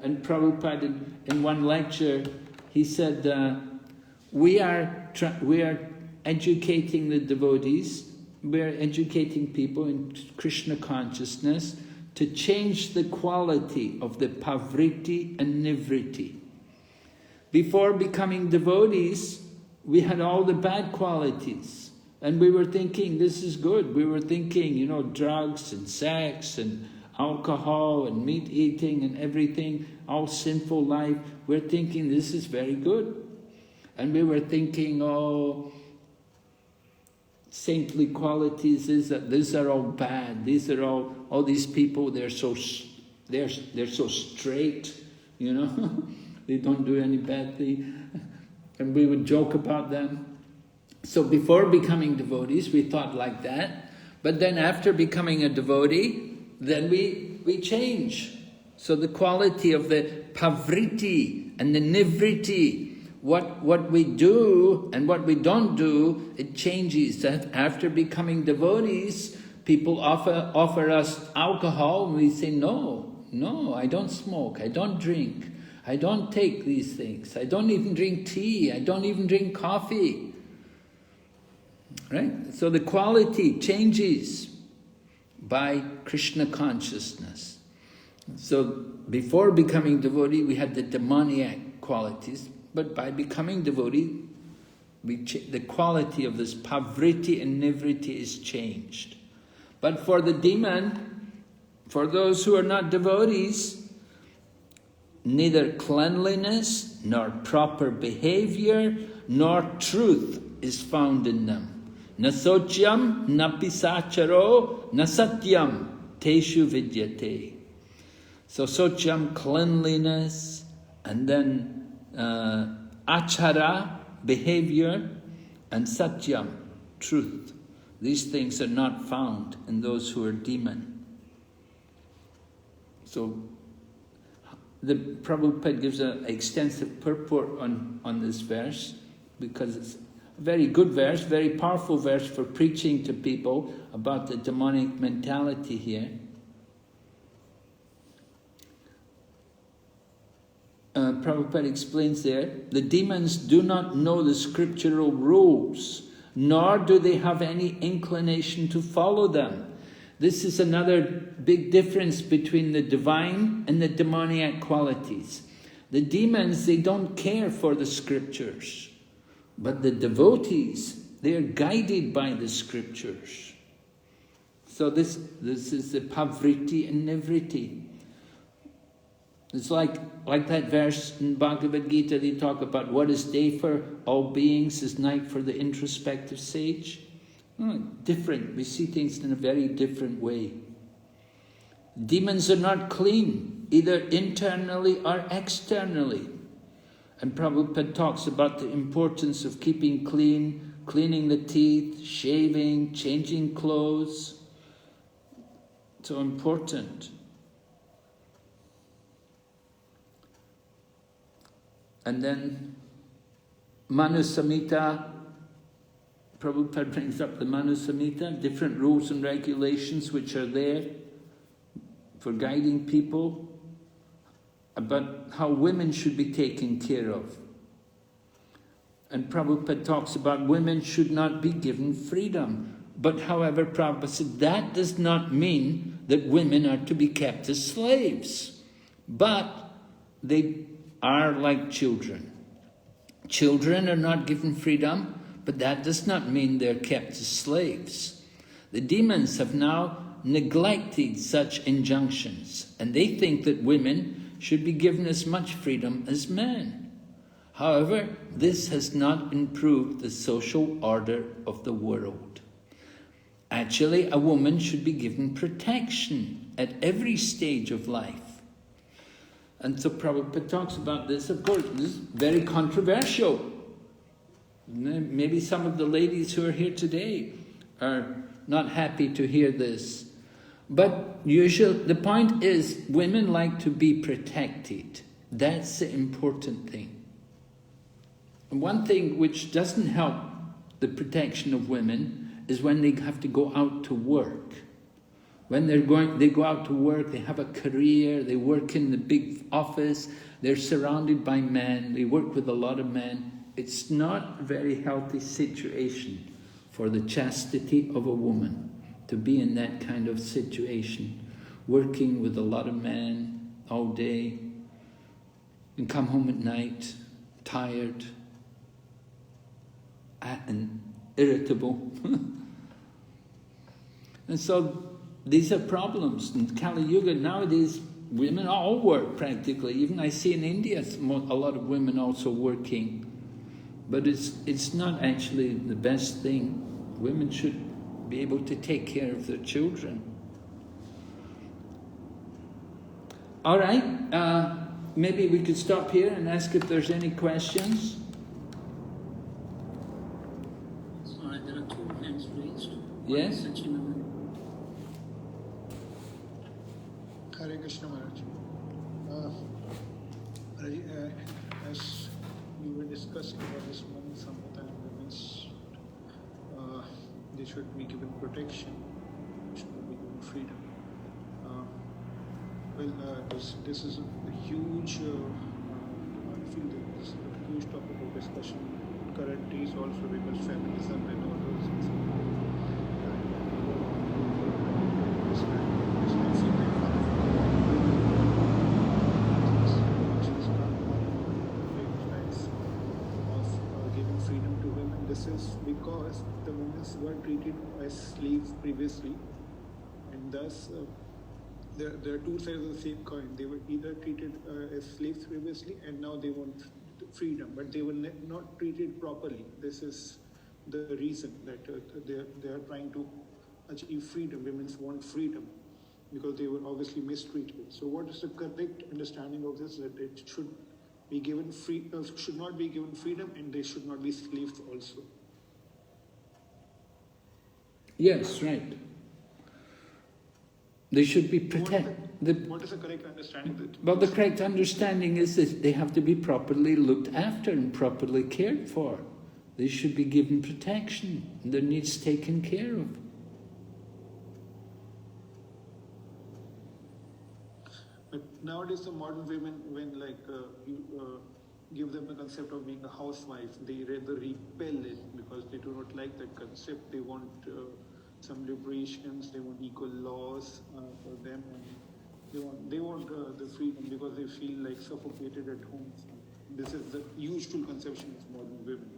And Prabhupada, in one lecture, he said, we are educating the devotees, we are educating people in Krishna consciousness to change the quality of the pavriti and nivriti. Before becoming devotees, we had all the bad qualities. And we were thinking, this is good. We were thinking, drugs and sex and alcohol and meat eating and everything, all sinful life. We're thinking, this is very good. And we were thinking, saintly qualities, these are all bad. These are all these people, they're so straight, They don't do any bad thing. And we would joke about them. So before becoming devotees, we thought like that. But then after becoming a devotee, then we change. So the quality of the pavriti and the nivriti, what we do and what we don't do, it changes. After becoming devotees, people offer us alcohol, and we say, no, I don't smoke, I don't drink, I don't take these things, I don't even drink tea, I don't even drink coffee. Right? So the quality changes by Krishna consciousness. So before becoming devotee, we had the demoniac qualities, but by becoming devotee, the quality of this pavriti and nivriti is changed. But for the demon, for those who are not devotees, neither cleanliness, nor proper behavior, nor truth is found in them. Na socyam, na pisacharo, na satyam, teshu vidyate. So socyam, cleanliness, and then achara, behavior, and satyam, truth. These things are not found in those who are demon. So the Prabhupada gives an extensive purport on this verse, because it's a very good verse, very powerful verse for preaching to people about the demonic mentality here. Prabhupada explains there, the demons do not know the scriptural rules, nor do they have any inclination to follow them. This is another big difference between the divine and the demoniac qualities. The demons, they don't care for the scriptures, but the devotees, they are guided by the scriptures. So this is the pavriti and nivriti. It's like that verse in Bhagavad Gita, they talk about what is day for all beings is night for the introspective sage. Different. We see things in a very different way. Demons are not clean, either internally or externally. And Prabhupada talks about the importance of keeping clean, cleaning the teeth, shaving, changing clothes. So important. And then Manu Samhita, Prabhupada brings up the Manu Samhita, different rules and regulations which are there for guiding people about how women should be taken care of. And Prabhupada talks about women should not be given freedom. But however, Prabhupada said that does not mean that women are to be kept as slaves. But they are like children. Children are not given freedom, but that does not mean they're kept as slaves. The demons have now neglected such injunctions, and they think that women should be given as much freedom as men. However, this has not improved the social order of the world. Actually, a woman should be given protection at every stage of life. And so Prabhupada talks about this. Of course, this is very controversial. Maybe some of the ladies who are here today are not happy to hear this. But usually, the point is, women like to be protected. That's the important thing. And one thing which doesn't help the protection of women is when they have to go out to work. When they go out to work, they have a career, they work in the big office, they're surrounded by men, they work with a lot of men. It's not a very healthy situation for the chastity of a woman to be in that kind of situation, working with a lot of men all day, and come home at night, tired, and irritable. And so these are problems. In Kali Yuga nowadays, women all work practically. Even I see in India a lot of women also working. But it's not actually the best thing. Women should be able to take care of their children. All right, maybe we could stop here and ask if there's any questions. Sorry, there are two hands raised. Yes? Hare Krishna Maharaj. As we were discussing about this money, Samhita and women's, they should be given protection, should be given freedom. This is a huge, I feel that this is a huge topic of discussion current days also, because feminism and all those things. This is because the women were treated as slaves previously, and thus there are two sides of the same coin. They were either treated as slaves previously, and now they want freedom, but they were not treated properly. This is the reason that they are trying to achieve freedom. Women want freedom because they were obviously mistreated. So, what is the correct understanding of this? That it should be given should not be given freedom, and they should not be slaves also. Yes, right. They should be protected. What is the correct understanding? Well, the correct understanding is that they have to be properly looked after and properly cared for. They should be given protection, their needs taken care of. But nowadays, the modern women, when you give them the concept of being a housewife, they rather repel it because they do not like that concept. They want some liberations, they want equal laws for them, and they want the freedom because they feel like suffocated at home. So this is the usual conception of modern women.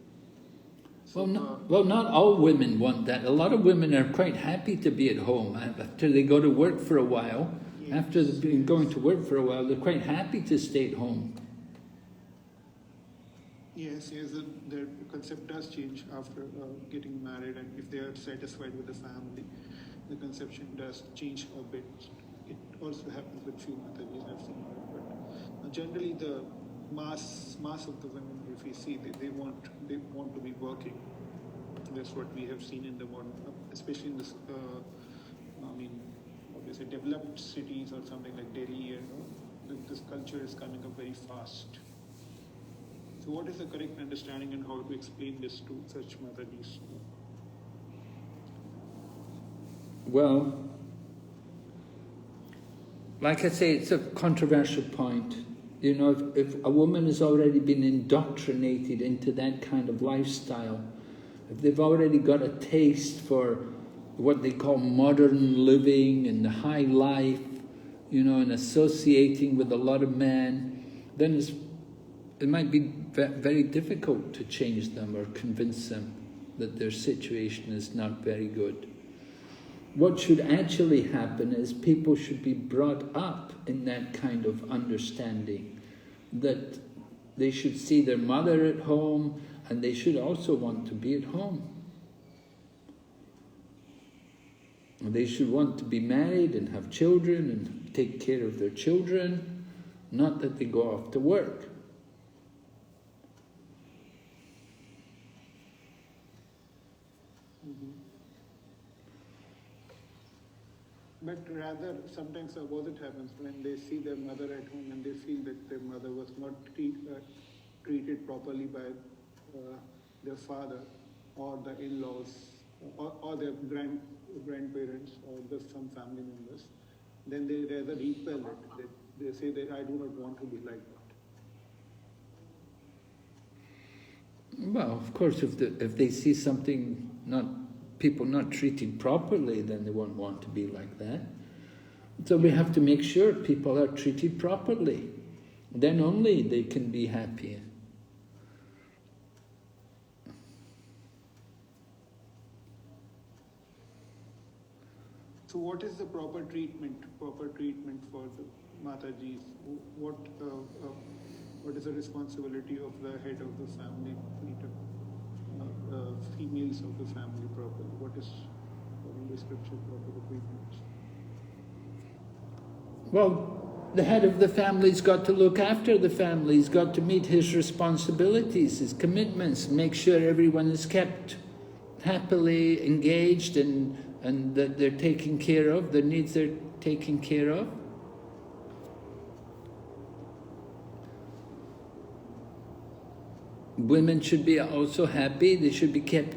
So, well, not all women want that. A lot of women are quite happy to be at home after they go to work for a while. yes, After they've been going to work for a while, they're quite happy to stay at home. Yes, the concept does change after getting married, and if they are satisfied with the family, the conception does change a bit. It also happens with few Matajis I've seen, but generally the mass of the women, if we see, they want to be working. That's what we have seen in the modern, especially in this, obviously developed cities or something like Delhi. This culture is coming up very fast. So what is the correct understanding and how to explain this to such Matajis? Well, like I say, it's a controversial point. You know, if a woman has already been indoctrinated into that kind of lifestyle, if they've already got a taste for what they call modern living and the high life, you know, and associating with a lot of men, then it might be very difficult to change them or convince them that their situation is not very good. What should actually happen is people should be brought up in that kind of understanding, that they should see their mother at home and they should also want to be at home. They should want to be married and have children and take care of their children, not that they go off to work. But rather, sometimes the opposite happens when they see their mother at home and they feel that their mother was not treated properly by their father or the in-laws or their grandparents or some family members. Then they rather repel it. They say that I do not want to be like that. Well, of course, if they see something people not treated properly, then they won't want to be like that. So we have to make sure people are treated properly. Then only they can be happy. So what is the proper treatment for the Matajis? What is the responsibility of the head of the family, females of the family properly? What is, in the scripture, proper treatment? Well, the head of the family's got to look after the family. He's got to meet his responsibilities, his commitments, make sure everyone is kept happily engaged and that they're taken care of, their needs are taken care of. Women should be also happy. They should be kept,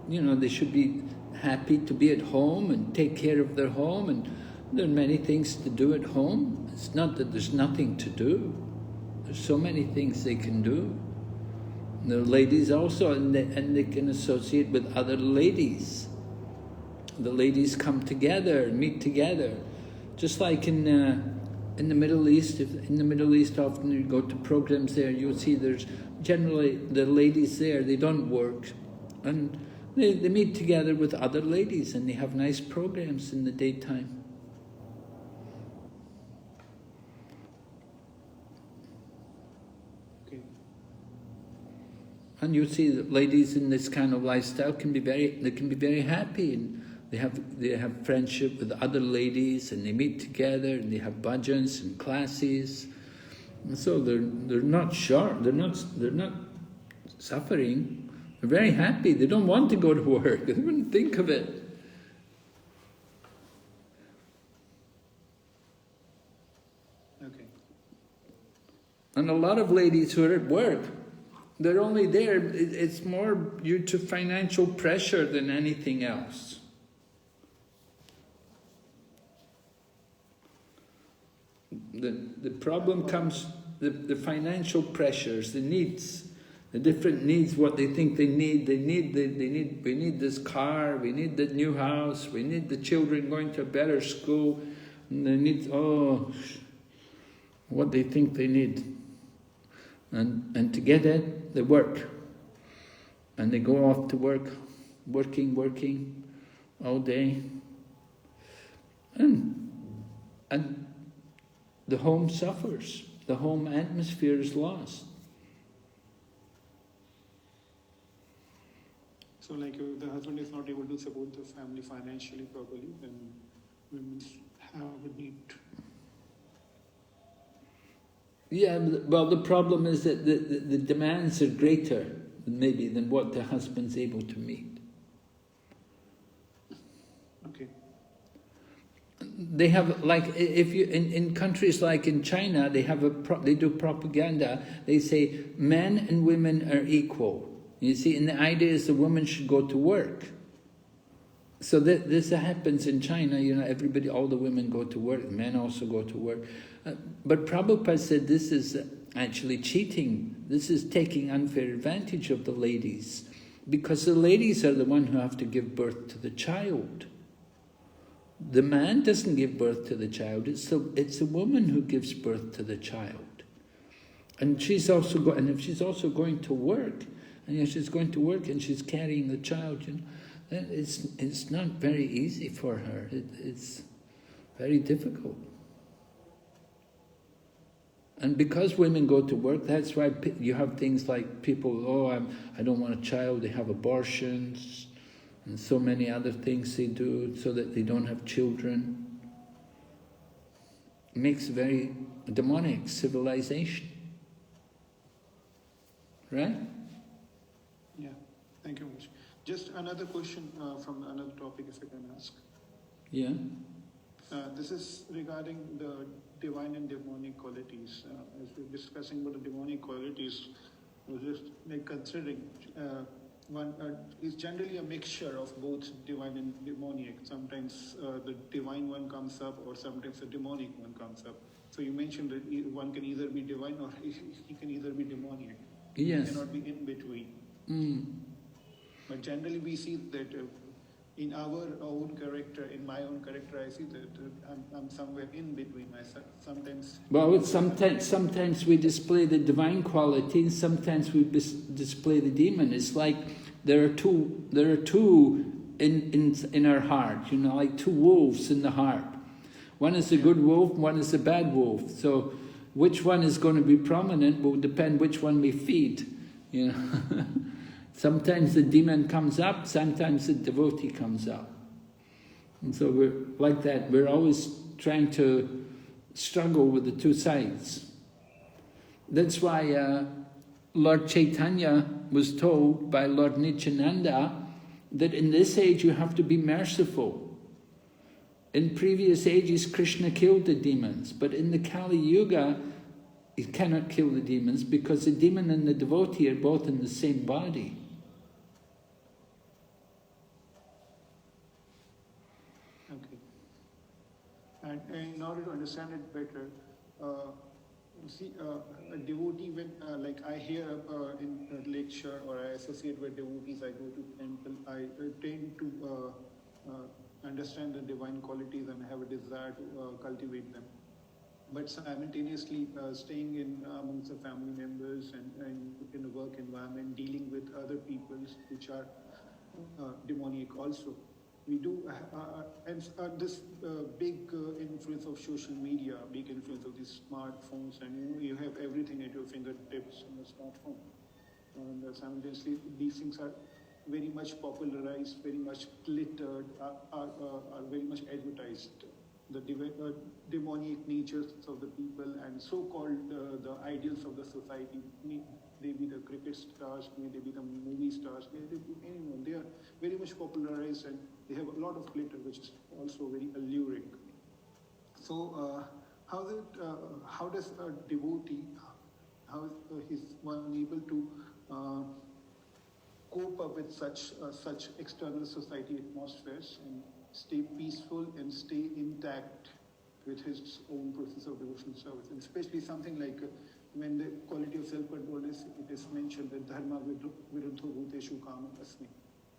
they should be happy to be at home and take care of their home. And there are many things to do at home. It's not that there's nothing to do. There's so many things they can do. And the ladies also, and they can associate with other ladies. The ladies come together, meet together. Just like in the Middle East, in the Middle East often you go to programs there, you'll see there's generally the ladies there, they don't work. And they meet together with other ladies and they have nice programs in the daytime. Okay. And you see that ladies in this kind of lifestyle can be very happy, and they have friendship with other ladies, and they meet together, and they have bhajans and classes, and so they're not short. They're not suffering. They're very happy. They don't want to go to work. They wouldn't think of it. Okay. And a lot of ladies who are at work, they're only there. It's more due to financial pressure than anything else. The problem comes, the financial pressures, the needs. The different needs, what they think they need. We need this car, we need the new house, we need the children going to a better school, and they need, what they think they need. And to get it, they work. And they go off to work, working all day. And the home suffers. The home atmosphere is lost. So like if the husband is not able to support the family financially properly, then women have a need. Yeah, well, the problem is that the demands are greater, maybe, than what the husband's able to meet. Okay. They have, like, if you in countries like in China, they have they do propaganda. They say men and women are equal. You see, and the idea is the woman should go to work. So this happens in China. You know, all the women go to work. Men also go to work. But Prabhupada said this is actually cheating. This is taking unfair advantage of the ladies, because the ladies are the one who have to give birth to the child. The man doesn't give birth to the child. It's the woman who gives birth to the child. And she's also and if she's also going to work, and she's going to work and she's carrying the child, you know, then it's not very easy for her. It's very difficult. And because women go to work, that's why you have things like people, I don't want a child, they have abortions, and so many other things they do so that they don't have children. It makes a very demonic civilization. Right? Yeah, thank you much. Just another question from another topic, if I can ask. Yeah. This is regarding the divine and demonic qualities. As we're discussing about the demonic qualities, I was just considering one is generally a mixture of both divine and demoniac. Sometimes the divine one comes up, or sometimes the demonic one comes up. So you mentioned that one can either be divine or he can either be demoniac. Yes. He cannot be in between. But generally we see that in our own character, in my own character, I see that I'm somewhere in between myself. Sometimes. Well, sometimes we display the divine quality, and sometimes we display the demon. It's like there are two in our heart. You know, like two wolves in the heart. One is the good wolf, one is the bad wolf. So, which one is going to be prominent will depend which one we feed. You know. Sometimes the demon comes up, sometimes the devotee comes up. And so we're like that. We're always trying to struggle with the two sides. That's why Lord Chaitanya was told by Lord Nityananda that in this age you have to be merciful. In previous ages, Krishna killed the demons, but in the Kali Yuga, he cannot kill the demons because the demon and the devotee are both in the same body. And in order to understand it better, see, a devotee, when like I hear in a lecture or I associate with devotees, I go to temple, I tend to understand the divine qualities and have a desire to cultivate them. But simultaneously staying in amongst the family members and in a work environment, dealing with other peoples which are demoniac also. We do, and this big influence of social media, big influence of these smartphones, and you have everything at your fingertips on the smartphone. And simultaneously, these things are very much popularized, very much glittered, are very much advertised. The demoniac natures of the people and so-called the ideals of the society. They be the cricket stars, may they be the movie stars, may they be anyone. They are very much popularized and they have a lot of glitter, which is also very alluring. So, how does a devotee, how is one able to cope up with such external society atmospheres and stay peaceful and stay intact with his own process of devotional service, and especially something like when the quality of self-control is mentioned, that dharma viruddho bhuteshu kama asmi.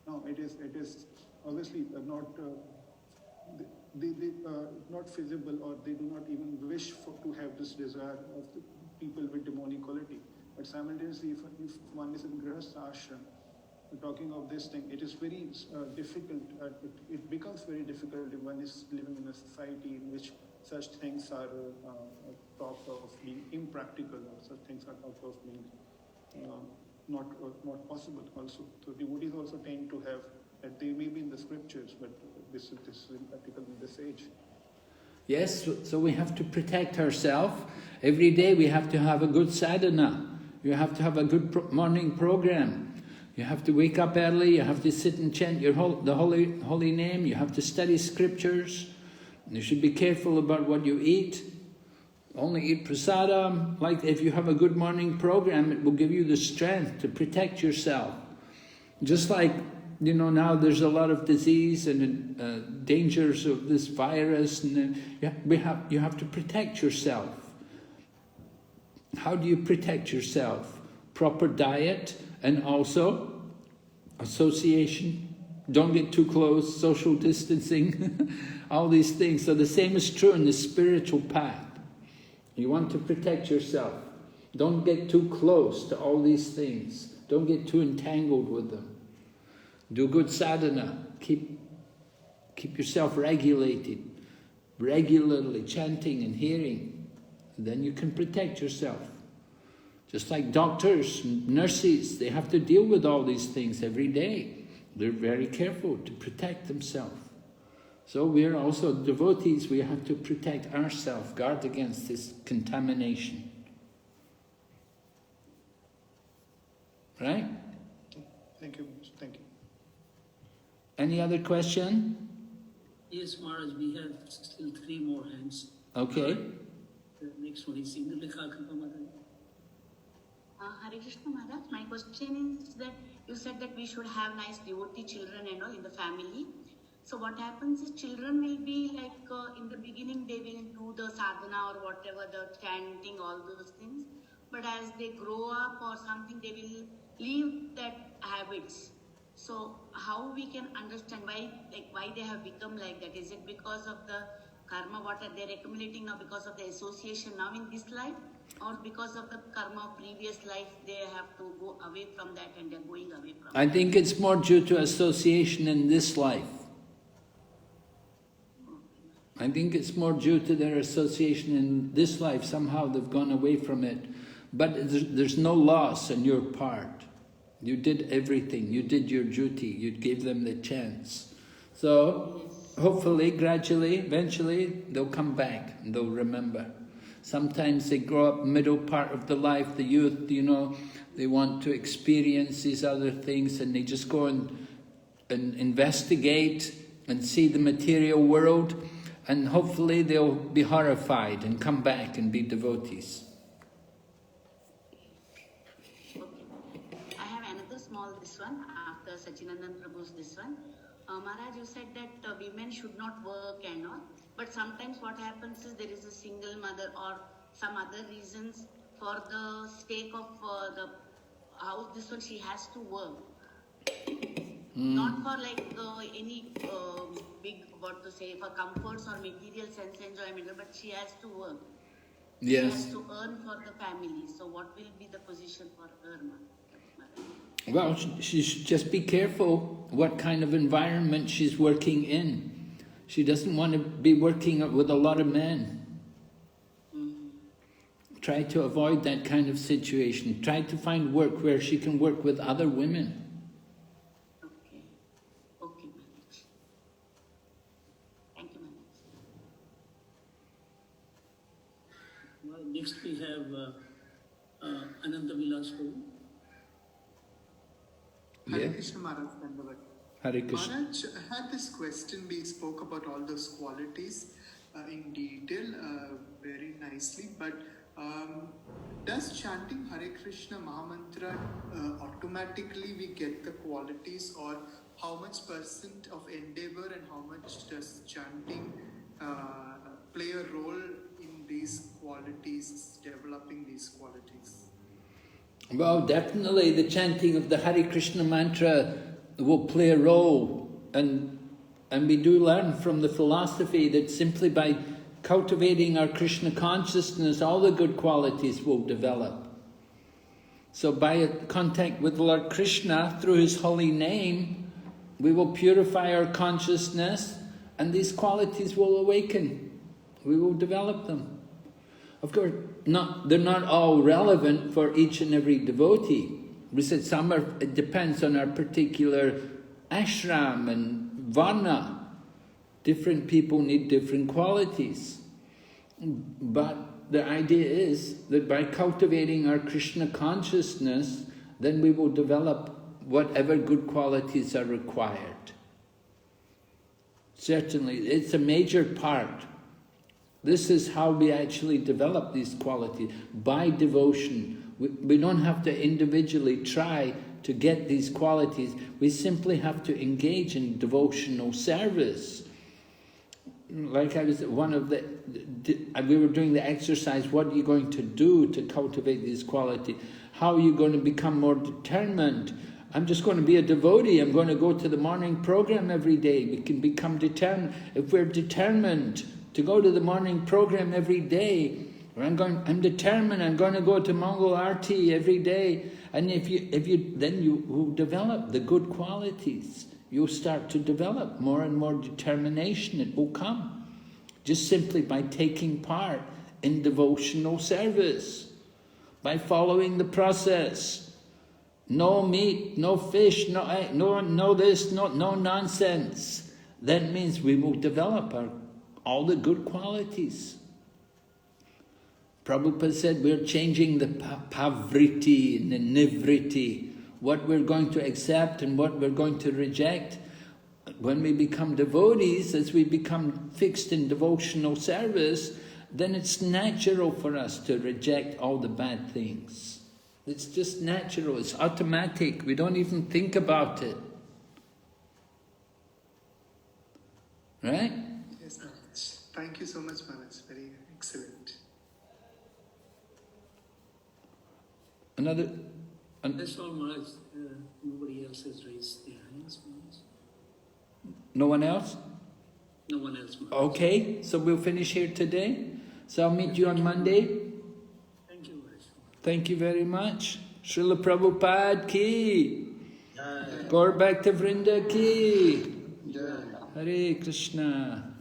No, it is obviously not not feasible, or they do not even wish to have this desire of the people with demonic quality. But simultaneously, if one is in grihastha ashram, talking of this thing, it is very difficult. It becomes very difficult if one is living in a society in which such things are talked of being impractical, or such things are talked of being not possible. Also, so devotees also tend to have that they may be in the scriptures, but this is impractical in this age. Yes, so we have to protect ourselves. Every day we have to have a good sadhana. You have to have a good morning program. You have to wake up early. You have to sit and chant the holy name. You have to study scriptures. You should be careful about what you eat. Only eat prasadam. Like if you have a good morning program, it will give you the strength to protect yourself. Just like, you know, now there's a lot of disease and dangers of this virus, and you have to protect yourself. How do you protect yourself? Proper diet, and also association. Don't get too close, social distancing, all these things. So the same is true in the spiritual path. You want to protect yourself. Don't get too close to all these things. Don't get too entangled with them. Do good sadhana. Keep yourself regulated, regularly chanting and hearing. Then you can protect yourself. Just like doctors and nurses, they have to deal with all these things every day. They're very careful to protect themselves. So we're also devotees, we have to protect ourselves, guard against this contamination. Right? Thank you. Thank you. Any other question? Yes, Maharaj, we have still 3 more hands. Okay. The next one is Indulekha Maharaj. Hare Krishna Maharaj, my question is that you said that we should have nice devotee children and all in the family. So what happens is children will be like in the beginning they will do the sadhana or whatever, the chanting, all those things. But as they grow up or something, they will leave that habits. So how we can understand why they have become like that? Is it because of the karma, what are they accumulating now because of the association now in this life? Or because of the karma of previous life, they have to go away from that and they're going away from I think it's more due to association in this life. I think it's more due to their association in this life. Somehow they've gone away from it. But there's no loss on your part. You did everything. You did your duty. You gave them the chance. So hopefully, gradually, eventually, they'll come back and they'll remember. Sometimes they grow up middle part of the life, the youth, you know, they want to experience these other things and they just go and investigate and see the material world, and hopefully they'll be horrified and come back and be devotees. Okay. I have another small this one after Sachinandan Prabhu's this one. Maharaj, you said that women should not work and all. But sometimes what happens is there is a single mother or some other reasons for the sake of the house, this one she has to work. Not for like any big, what to say, for comforts or material sense enjoyment, but she has to work. Yes. She has to earn for the family. So what will be the position for her, Maharaj? Well, she should just be careful what kind of environment she's working in. She doesn't want to be working with a lot of men. Try to avoid that kind of situation. Try to find work where she can work with other women. Okay. Okay, Maharaj. Thank you, Maharaj. Well, next we have Ananta Vilas Prabhu. Hare Yeah. Krishna Maharaj, Dandavad. Hare Krishna. Maharaj, I had this question. We spoke about all those qualities in detail very nicely, but does chanting Hare Krishna Mahamantra automatically we get the qualities, or how much percent of endeavor and how much does chanting play a role in these qualities? qualities, developing these qualities? Well, definitely the chanting of the Hare Krishna mantra will play a role, and we do learn from the philosophy that simply by cultivating our Krishna consciousness, all the good qualities will develop. So by contact with Lord Krishna through His holy name, we will purify our consciousness and these qualities will awaken. We will develop them. Of course, they're not all relevant for each and every devotee. We said it depends on our particular ashram and varna. Different people need different qualities. But the idea is that by cultivating our Krishna consciousness, then we will develop whatever good qualities are required. Certainly, it's a major part. This is how we actually develop these qualities, by devotion. We don't have to individually try to get these qualities. We simply have to engage in devotional service. Like I was, we were doing the exercise, what are you going to do to cultivate these qualities? How are you going to become more determined? I'm just going to be a devotee. I'm going to go to the morning program every day. We can become determined. If we're determined to go to the morning program every day, or I'm determined, I'm going to go to Mongol Arti every day. And then you will develop the good qualities. You'll start to develop more and more determination. It will come just simply by taking part in devotional service, by following the process. No meat, no fish, no this, no nonsense. That means we will develop all the good qualities. Prabhupada said we're changing the pavriti and the nivriti, what we're going to accept and what we're going to reject. When we become devotees, as we become fixed in devotional service, then it's natural for us to reject all the bad things. It's just natural, it's automatic, we don't even think about it. Right? Yes, Maharaj. Thank you so much, Maharaj. Very excellent. That's all, Maharaj. Nobody else has raised their hands, Maharaj. No one else? No one else, Maharaj. Okay, so we'll finish here today. So I'll meet you on Monday. Thank you, Maharaj. Thank you very much. Srila Prabhupada ki. Gaur Bhakta Vrinda ki. Hare Krishna.